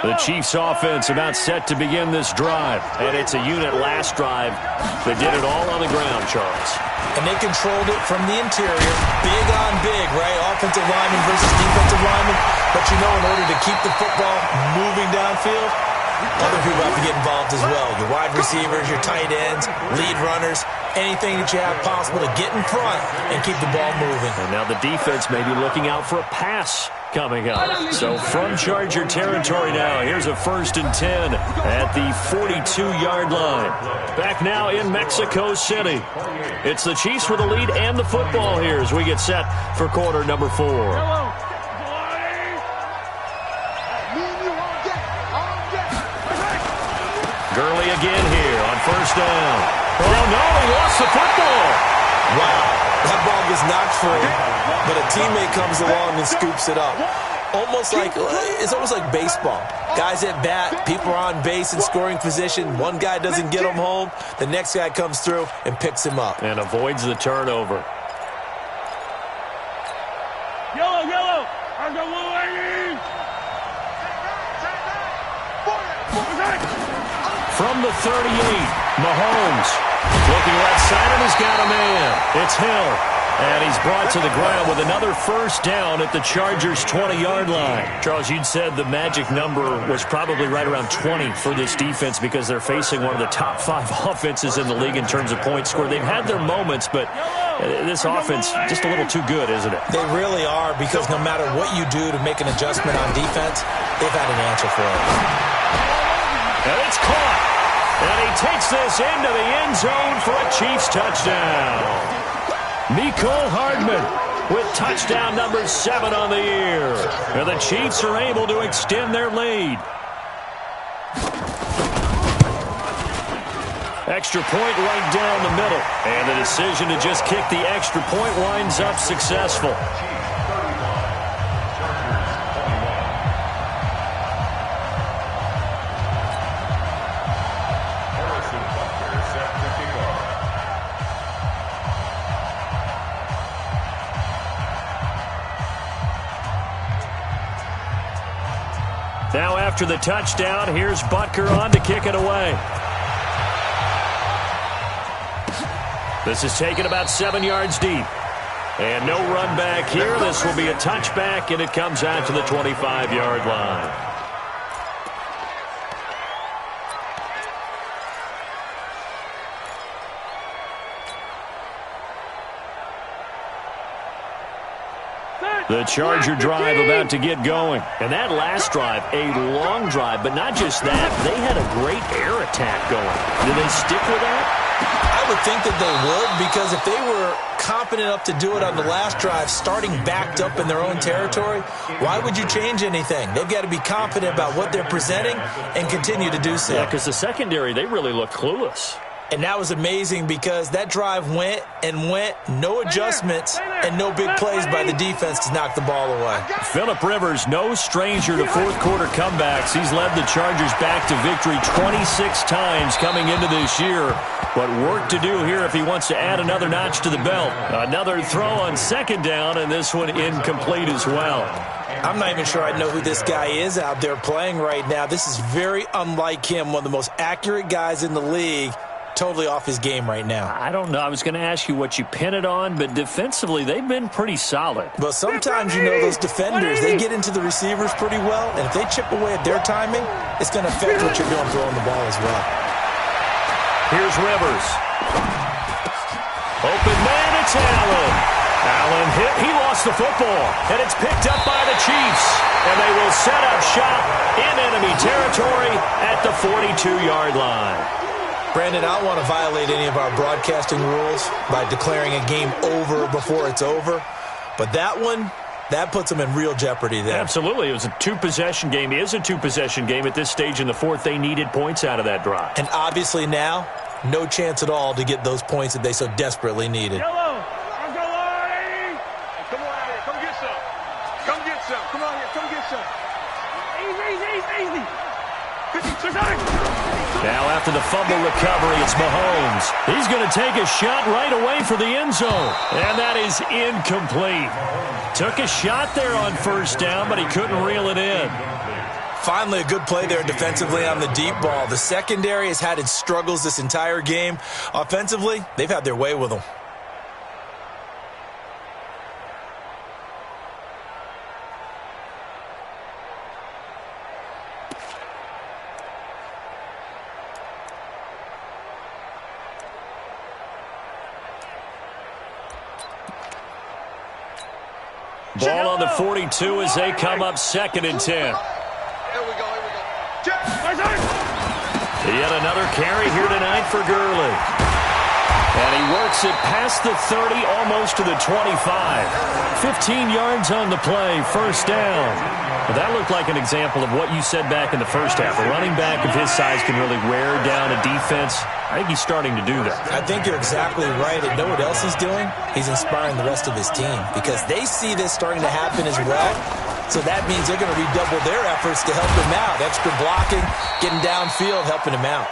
S1: The Chiefs offense about set to begin this drive. And it's a unit last drive that did it all on the ground, Charles.
S3: And they controlled it from the interior. Big on big, right? Offensive lineman versus defensive lineman. But you know, in order to keep the football moving downfield, other people have to get involved as well. Your wide receivers, your tight ends, lead runners, anything that you have possible to get in front and keep the ball moving.
S1: And now the defense may be looking out for a pass coming up. So from Charger territory now, here's a 1st and 10 at the 42-yard line. Back now in Mexico City. It's the Chiefs with the lead and the football here as we get set for quarter number 4. Gurley again here on 1st down. Oh, no, he lost the football.
S3: Wow, that ball gets knocked free, but a teammate comes along and scoops it up. It's almost like baseball. Guys at bat, people are on base in scoring position. One guy doesn't get him home. The next guy comes through and picks him up.
S1: And avoids the turnover.
S4: Yellow.
S1: From the 38, Mahomes looking left side and he's got a man. It's Hill. And he's brought to the ground with another 1st down at the Chargers' 20-yard line. Charles, you'd said the magic number was probably right around 20 for this defense because they're facing one of the top 5 offenses in the league in terms of points scored. They've had their moments, but this offense just a little too good, isn't it?
S3: They really are, because no matter what you do to make an adjustment on defense, they've had an answer for it.
S1: And it's caught. And he takes this into the end zone for a Chiefs touchdown. Mecole Hardman with touchdown number 7 on the year. And the Chiefs are able to extend their lead. Extra point right down the middle. And the decision to just kick the extra point winds up successful. Now after the touchdown, here's Butker on to kick it away. This is taken about 7 yards deep. And no run back here. This will be a touchback, and it comes out to the 25-yard line. The Charger drive about to get going. And that last drive, a long drive, but not just that. They had a great air attack going. Do they stick with that?
S3: I would think that they would, because if they were confident enough to do it on the last drive, starting backed up in their own territory, why would you change anything? They've got to be confident about what they're presenting and continue to do so.
S1: Yeah, because the secondary, they really look clueless.
S3: And that was amazing because that drive went and went, no adjustments, and no big plays by the defense to knock the ball away.
S1: Phillip Rivers, no stranger to fourth-quarter comebacks. He's led the Chargers back to victory 26 times coming into this year. But work to do here if he wants to add another notch to the belt. Another throw on second down, and this one incomplete as well.
S3: I'm not even sure I know who this guy is out there playing right now. This is very unlike him, one of the most accurate guys in the league. Totally off his game right now.
S1: I don't know. I was going to ask you what you pin it on, but defensively, they've been pretty solid.
S3: Well, sometimes, you know, those defenders, they get into the receivers pretty well, and if they chip away at their timing, it's going to affect what you're doing throwing the ball as well.
S1: Here's Rivers. Open man, it's Allen. Allen hit. He lost the football, and it's picked up by the Chiefs. And they will set up shop in enemy territory at the 42-yard line.
S3: Brandon, I don't want to violate any of our broadcasting rules by declaring a game over before it's over. But that one, that puts them in real jeopardy there.
S1: Absolutely. It was a two-possession game. It is a two-possession game at this stage in the fourth. They needed points out of that drive.
S3: And obviously now, no chance at all to get those points that they so desperately needed.
S4: Yellow. Come on out here. Come get some. Come get some. Come on here. Come get some. Easy. 56 seconds.
S1: Now after the fumble recovery, it's Mahomes. He's going to take a shot right away for the end zone. And that is incomplete. Took a shot there on first down, but he couldn't reel it in.
S3: Finally, a good play there defensively on the deep ball. The secondary has had its struggles this entire game. Offensively, they've had their way with them.
S1: Ball on the 42 as they come up 2nd and 10.
S4: Here we go.
S1: Yet another carry here tonight for Gurley. And he works it past the 30, almost to the 25. 15 yards on the play, first down. But that looked like an example of what you said back in the first half. A running back of his size can really wear down a defense. I think he's starting to do that.
S3: I think you're exactly right. And know what else he's doing? He's inspiring the rest of his team because they see this starting to happen as well. So that means they're going to redouble their efforts to help him out. Extra blocking, getting downfield, helping him out.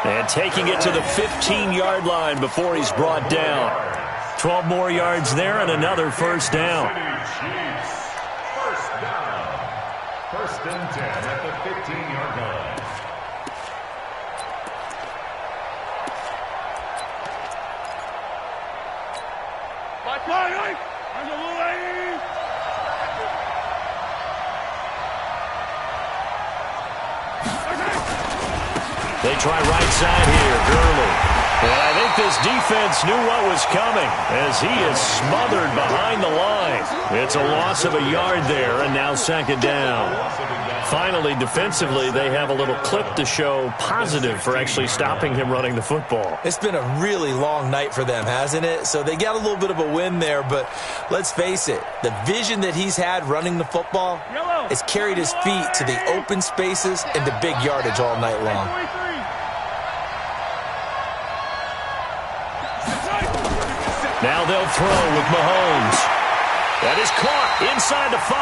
S1: And taking it to the 15-yard line before he's brought down. 12 more yards there and another first down.
S2: First and 10 at the 15-yard line.
S1: They try right side here, Gurley. And I think this defense knew what was coming as he is smothered behind the line. It's a loss of a yard there, and now second down. Finally, defensively, they have a little clip to show positive for actually stopping him running the football.
S3: It's been a really long night for them, hasn't it? So they got a little bit of a win there, but let's face it, the vision that he's had running the football has carried his feet to the open spaces and the big yardage all night long.
S1: Now they'll throw with Mahomes. That is caught inside the 5.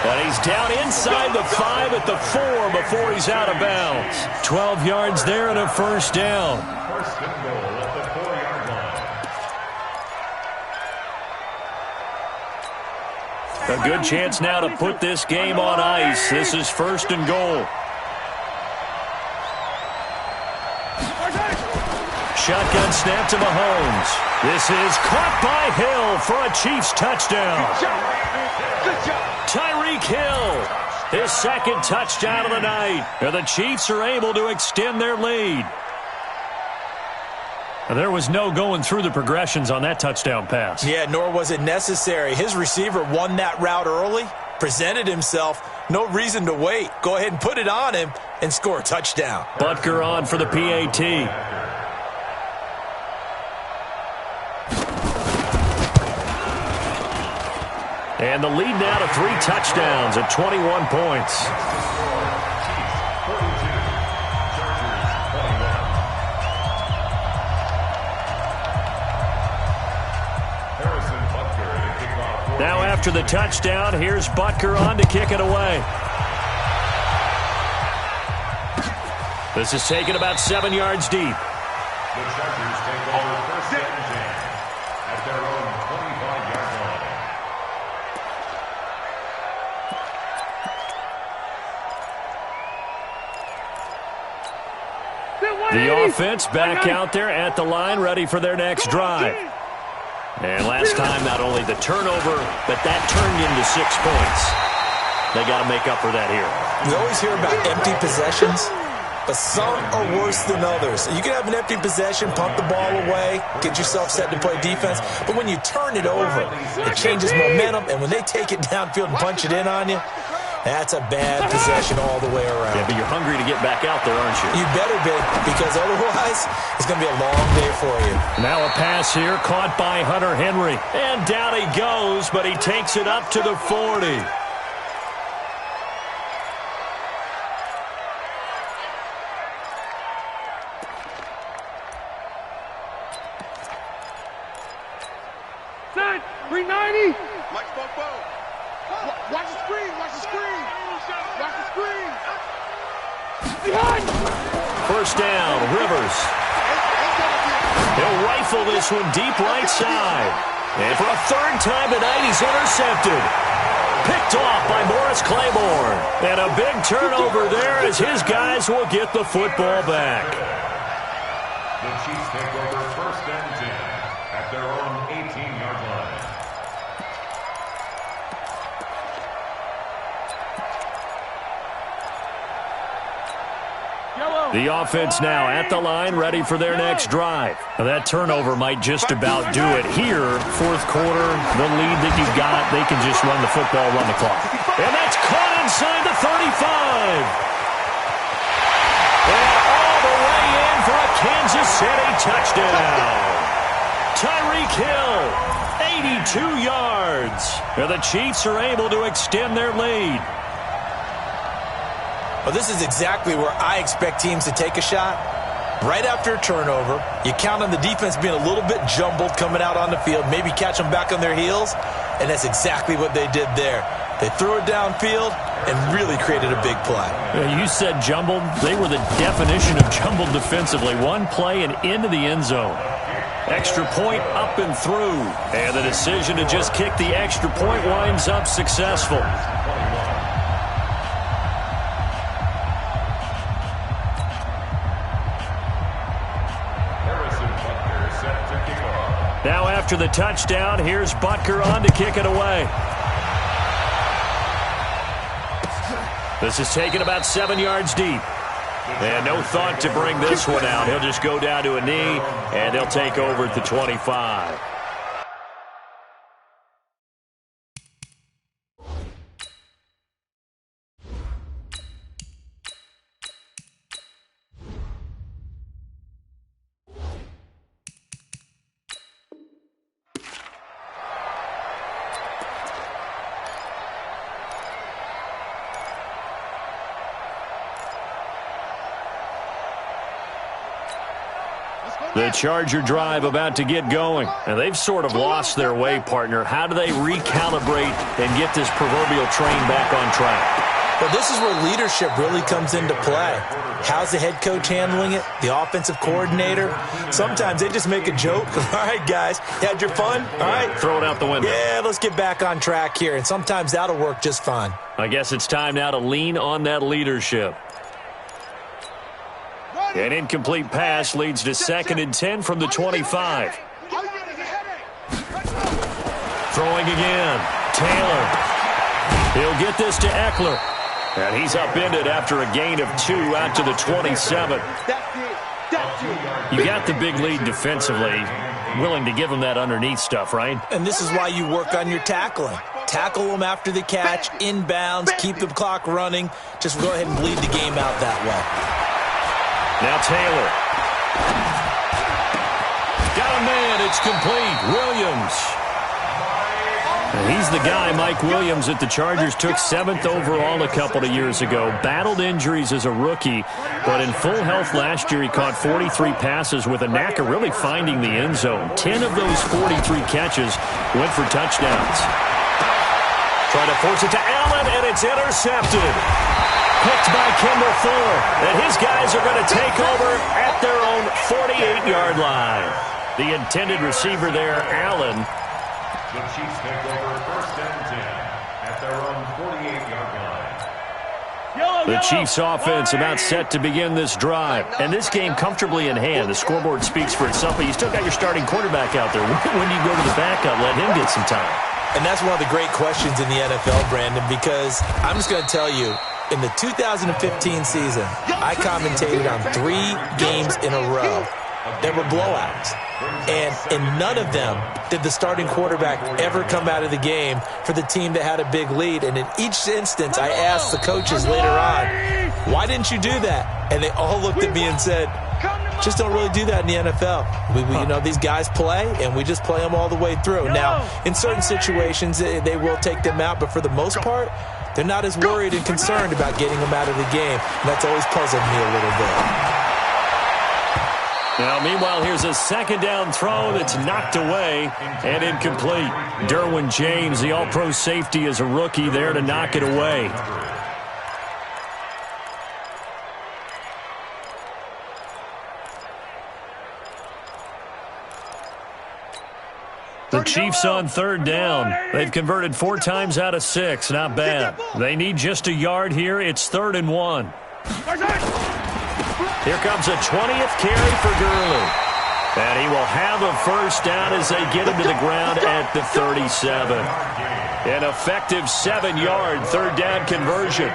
S1: And he's down inside the 5 at the 4 before he's out of bounds. 12 yards there and a first down.
S2: First and goal at the 4-yard line.
S1: A good chance now to put this game on ice. This is first and goal. shotgun snap to Mahomes. This is caught by Hill for a Chiefs touchdown.
S4: Good job.
S1: Tyreek Hill, his second touchdown of the night. And the Chiefs are able to extend their lead. There was no going through the progressions on that touchdown pass.
S3: Yeah, nor was it necessary. His receiver won that route early, presented himself. No reason to wait. Go ahead and put it on him and score a touchdown.
S1: Butker on for the PAT. And the lead now to 3 touchdowns at 21 points. Now after the touchdown, here's Butker on to kick it away. This is taken about 7 yards deep.
S2: The Chargers take over first and 10 at their own 25-yard line.
S1: The offense back out there at the line, ready for their next drive. And last time, not only the turnover, but that turned into 6 points. They got to make up for that here.
S3: We always hear about empty possessions, but some are worse than others. You can have an empty possession, pump the ball away, get yourself set to play defense, but when you turn it over, it changes momentum, and when they take it downfield and punch it in on you, that's a bad possession all the way around.
S1: Yeah, but you're hungry to get back out there, aren't you?
S3: You better be, because otherwise it's going to be a long day for you.
S1: Now a pass here caught by Hunter Henry. And down he goes, but he takes it up to the 40.
S4: Set. 390. Mike Bobo. Watch the screen. Watch the screen. Watch the screen. Behind.
S1: First down, Rivers. He'll rifle this one deep right side. And for a third time tonight, he's intercepted. Picked off by Morris Claiborne. And a big turnover there as his guys will get the football back.
S2: The Chiefs take over first and 10 at their own 18-yard line.
S1: The offense now at the line, ready for their next drive. Now that turnover might just about do it here. Fourth quarter, the lead that you've got, they can just run the football, run the clock. And that's caught inside the 35. And all the way in for a Kansas City touchdown. Tyreek Hill, 82 yards. And the Chiefs are able to extend their lead.
S3: Well, this is exactly where I expect teams to take a shot. Right after a turnover, you count on the defense being a little bit jumbled coming out on the field, maybe catch them back on their heels, and that's exactly what they did there. They threw it downfield and really created a big play.
S1: Yeah, you said jumbled. They were the definition of jumbled defensively. One play and into the end zone. Extra point up and through. And the decision to just kick the extra point winds up successful. Now after the touchdown, here's Butker on to kick it away. This is taken about 7 yards deep. And no thought to bring this one out. He'll just go down to a knee, and they'll take over at the 25. The Charger drive about to get going. And they've sort of lost their way, partner. How do they recalibrate and get this proverbial train back on track?
S3: Well, this is where leadership really comes into play. How's the head coach handling it? The offensive coordinator? Sometimes they just make a joke. All right, guys, you had your fun? All right.
S1: Throw it out the window.
S3: Yeah, let's get back on track here. And sometimes that'll work just fine.
S1: I guess it's time now to lean on that leadership. An incomplete pass leads to 2nd and 10 from the 25. Throwing again. Taylor. He'll get this to Eckler. And he's upended after a gain of 2 out to the 27. You got the big lead defensively. Willing to give him that underneath stuff, right?
S3: And this is why you work on your tackling. Tackle them after the catch, inbounds, keep the clock running. Just go ahead and bleed the game out that way.
S1: Now Taylor. Got a man. It's complete. Williams. And he's the guy, Mike Williams, that the Chargers took 7th overall a couple of years ago. Battled injuries as a rookie, but in full health last year, he caught 43 passes with a knack of really finding the end zone. 10 of those 43 catches went for touchdowns. Trying to force it to Allen, and it's intercepted. Picked by Kendall Fuller. And his guys are going to take over at their own 48-yard line. The intended receiver there, Allen.
S2: The Chiefs take over 1st and 10 at their own 48-yard line.
S1: The Chiefs offense about set to begin this drive. And this game comfortably in hand. The scoreboard speaks for itself, but you still got your starting quarterback out there. When do you go to the backup? Let him get some time.
S3: And that's one of the great questions in the NFL, Brandon, because I'm just going to tell you, in the 2015 season, I commentated on 3 games in a row. There were blowouts. And in none of them did the starting quarterback ever come out of the game for the team that had a big lead. And in each instance, I asked the coaches later on, why didn't you do that? And they all looked at me and said, just don't really do that in the NFL. You know, these guys play, and we just play them all the way through. Now, in certain situations, they will take them out, but for the most part, they're not as worried and concerned about getting them out of the game. And that's always puzzled me a little bit.
S1: Now, meanwhile, here's a 2nd down throw that's knocked away and incomplete. Derwin James, the all-pro safety, is a rookie there to knock it away. The Chiefs on 3rd down. They've converted 4 times out of 6. Not bad. They need just a yard here. It's 3rd and 1. Here comes a 20th carry for Gurley. And he will have a 1st down as they get him to the ground at the 37. An effective 7-yard 3rd down conversion.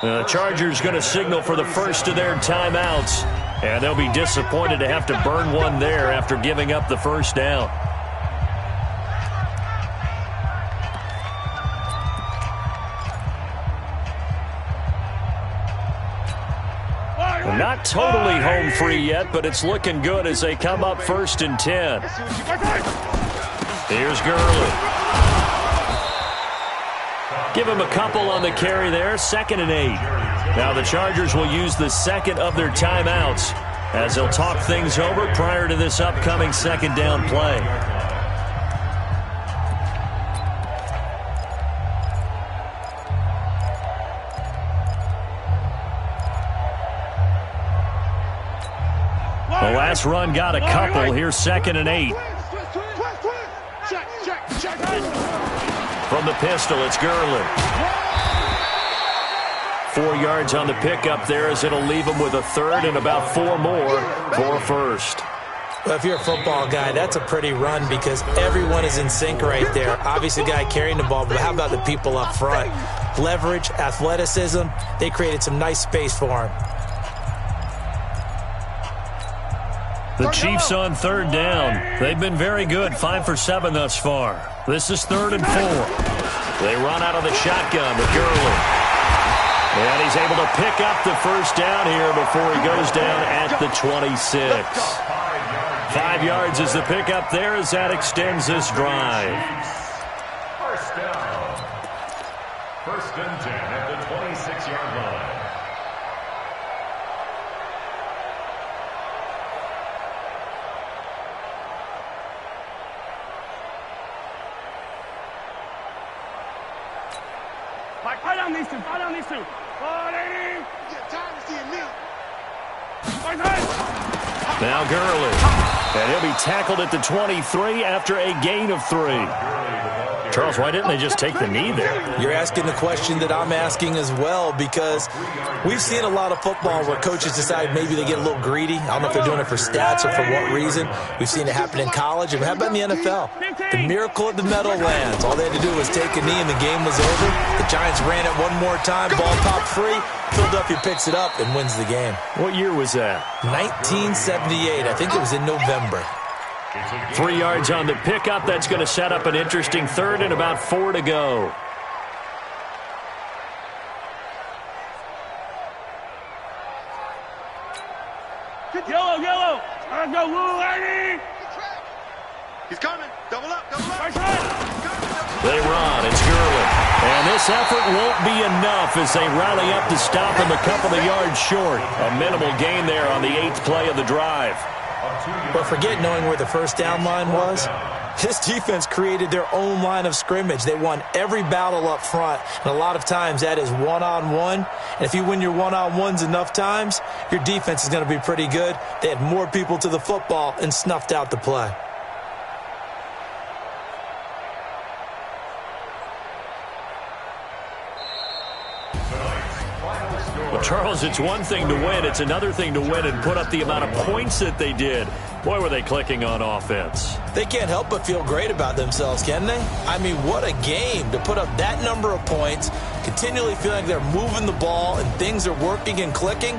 S1: The Chargers going to signal for the first of their timeouts. And they'll be disappointed to have to burn one there after giving up the 1st down. Not totally home free yet, but it's looking good as they come up 1st and 10. Here's Gurley. Give him a couple on the carry there, 2nd and 8. Now the Chargers will use the 2nd of their timeouts as they'll talk things over prior to this upcoming 2nd down play. The last run got a couple. Here's 2nd and 8. From the pistol, it's Gurley. 4 yards on the pickup there as it'll leave him with a 3rd and about 4 more for a 1st.
S3: Well, if you're a football guy, that's a pretty run because everyone is in sync right there. Obviously, the guy carrying the ball, but how about the people up front? Leverage, athleticism, they created some nice space for him.
S1: The Chiefs on 3rd down. They've been very good, 5 for 7 thus far. This is 3rd and 4. They run out of the shotgun with Gurley. And he's able to pick up the 1st down here before he goes down at the 26. 5 yards is the pickup there as that extends this drive.
S2: 1st down. 1st and 10 at the 26-yard line.
S4: Fight down these two. Fight down these two.
S1: Now Gurley. And he'll be tackled at the 23 after a gain of 3. Charles, why didn't they just take the knee there?
S3: You're asking the question that I'm asking as well, because we've seen a lot of football where coaches decide maybe they get a little greedy. I don't know if they're doing it for stats or for what reason. We've seen it happen in college. And how about in the NFL? The miracle of the Meadowlands. All they had to do was take a knee and the game was over. The Giants ran it one more time. Ball popped free. Philadelphia picks it up and wins the game.
S1: What year was that?
S3: 1978. I think it was in November.
S1: 3 yards on the pickup. That's going to set up an interesting third and about 4 to go.
S4: Yellow, yellow. Let's go, Lou, lady.
S5: He's coming. Double up, double up.
S4: Right side.
S1: They run. It's Gurley. And this effort won't be enough as they rally up to stop him a couple of yards short. A minimal gain there on the 8th play of the drive.
S3: But forget knowing where the first down line was. This defense created their own line of scrimmage. They won every battle up front, and a lot of times that is one-on-one. And if you win your one-on-ones enough times, your defense is going to be pretty good. They had more people to the football and snuffed out the play.
S1: Well, Charles, it's one thing to win. It's another thing to win and put up the amount of points that they did. Boy, were they clicking on offense.
S3: They can't help but feel great about themselves, can they? I mean, what a game to put up that number of points, continually feeling like they're moving the ball and things are working and clicking.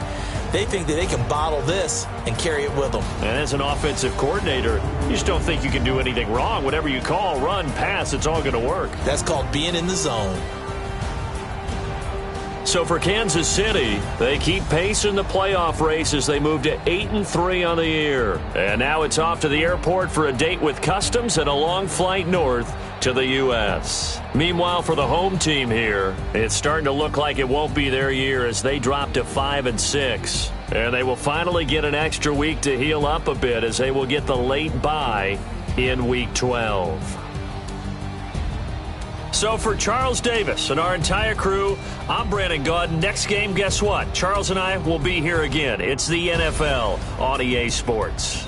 S3: They think that they can bottle this and carry it with them.
S1: And as an offensive coordinator, you just don't think you can do anything wrong. Whatever you call, run, pass, it's all going to work.
S3: That's called being in the zone.
S1: So for Kansas City, they keep pace in the playoff race as they move to 8-3 on the year. And now it's off to the airport for a date with customs and a long flight north to the U.S. Meanwhile, for the home team here, it's starting to look like it won't be their year as they drop to 5-6. And they will finally get an extra week to heal up a bit as they will get the late bye in Week 12. So for Charles Davis and our entire crew, I'm Brandon Gaudin. Next game, guess what? Charles and I will be here again. It's the NFL on EA Sports.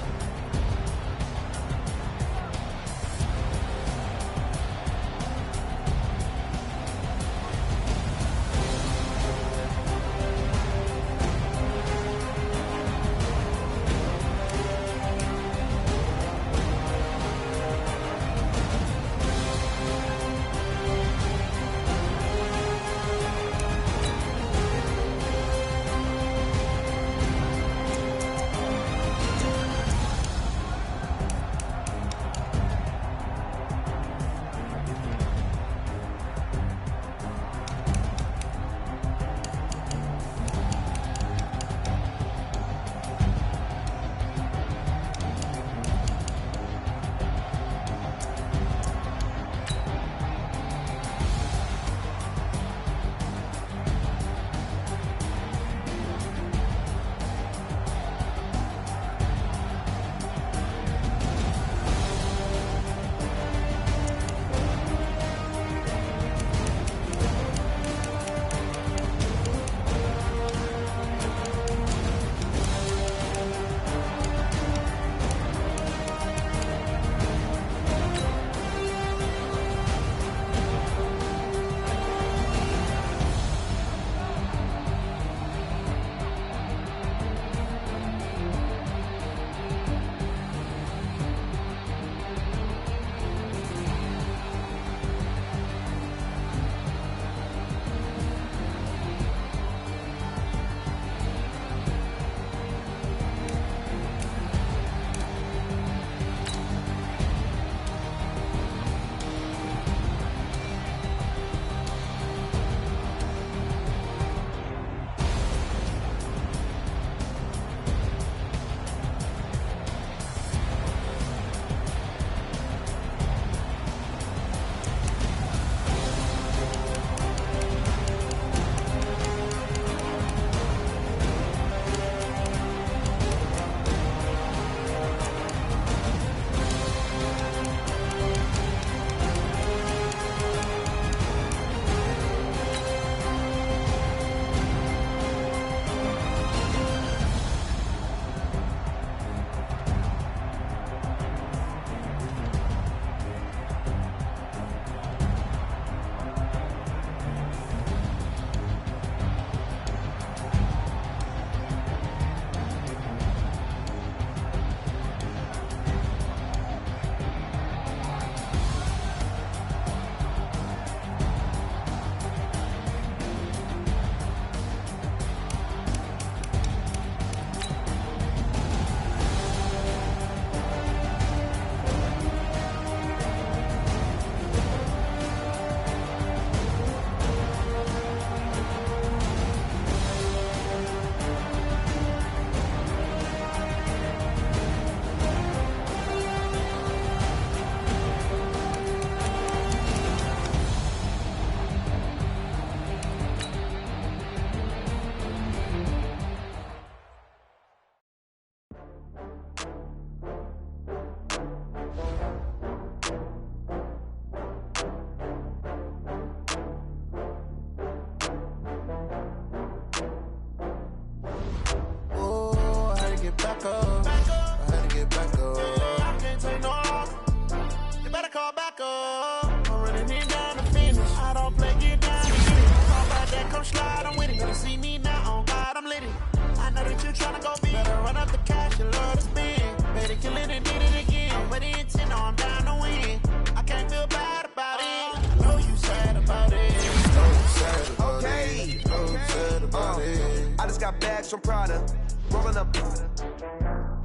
S6: slide, I'm with it. Better see me now, on God, I'm lit it. I know that you tryna go big. Better run up the cash, you love to spend. Better kill it and did it again. I'm with the intent, no, I'm down to win. I can't feel bad about it. I know you sad about it.
S7: Know you sad about it. Know you sad about it. I just got bags from Prada. Rolling up.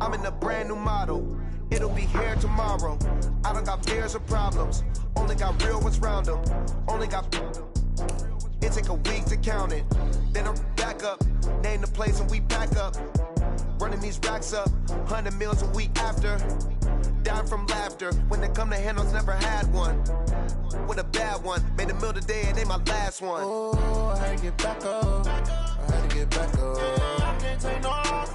S7: I'm in a brand new model. It'll be here tomorrow. I don't got fears or problems. Only got real ones round them. Only got. It take a week to count it. Then I'm back up. Name the place and we pack up. Running these racks up. 100 meals a week after. Down from laughter. When they come to handles, never had one. With a bad one. Made a meal today and they my last one.
S6: Oh, I had to get back up. I had to get back up. I can't take no loss.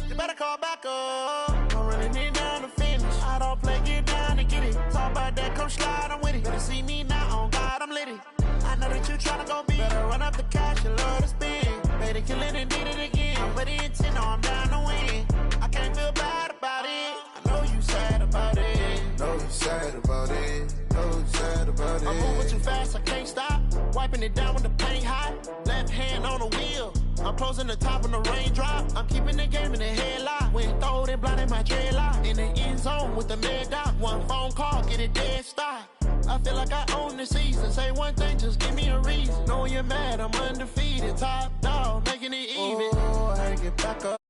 S6: You better call back up. I'm running it down to finish. I don't play, get down to get it. Talk about that, come slide, I'm with it. Better see me now, on God, I'm lit it. I know that you tryna go big. Better run up the cash, you love to spend. Better kill it and did it again. I'm with the intent, no, I'm down to win. I can't feel bad about it. I know you sad about it.
S7: Know you sad about it. Know you sad about it.
S6: I'm moving too fast, I can't stop. Wiping it down with the paint hot. Left hand on the wheel. I'm closing the top when the raindrop. I'm keeping the game in the headlock. When throwed and blinded my dreadlock. In the end zone with the mad dot. One phone call, get it dead stop. I feel like I own the season. Say one thing, just give me a reason. Knowing you're mad, I'm undefeated. Top dog, making it even.
S7: Oh, I had to get back up.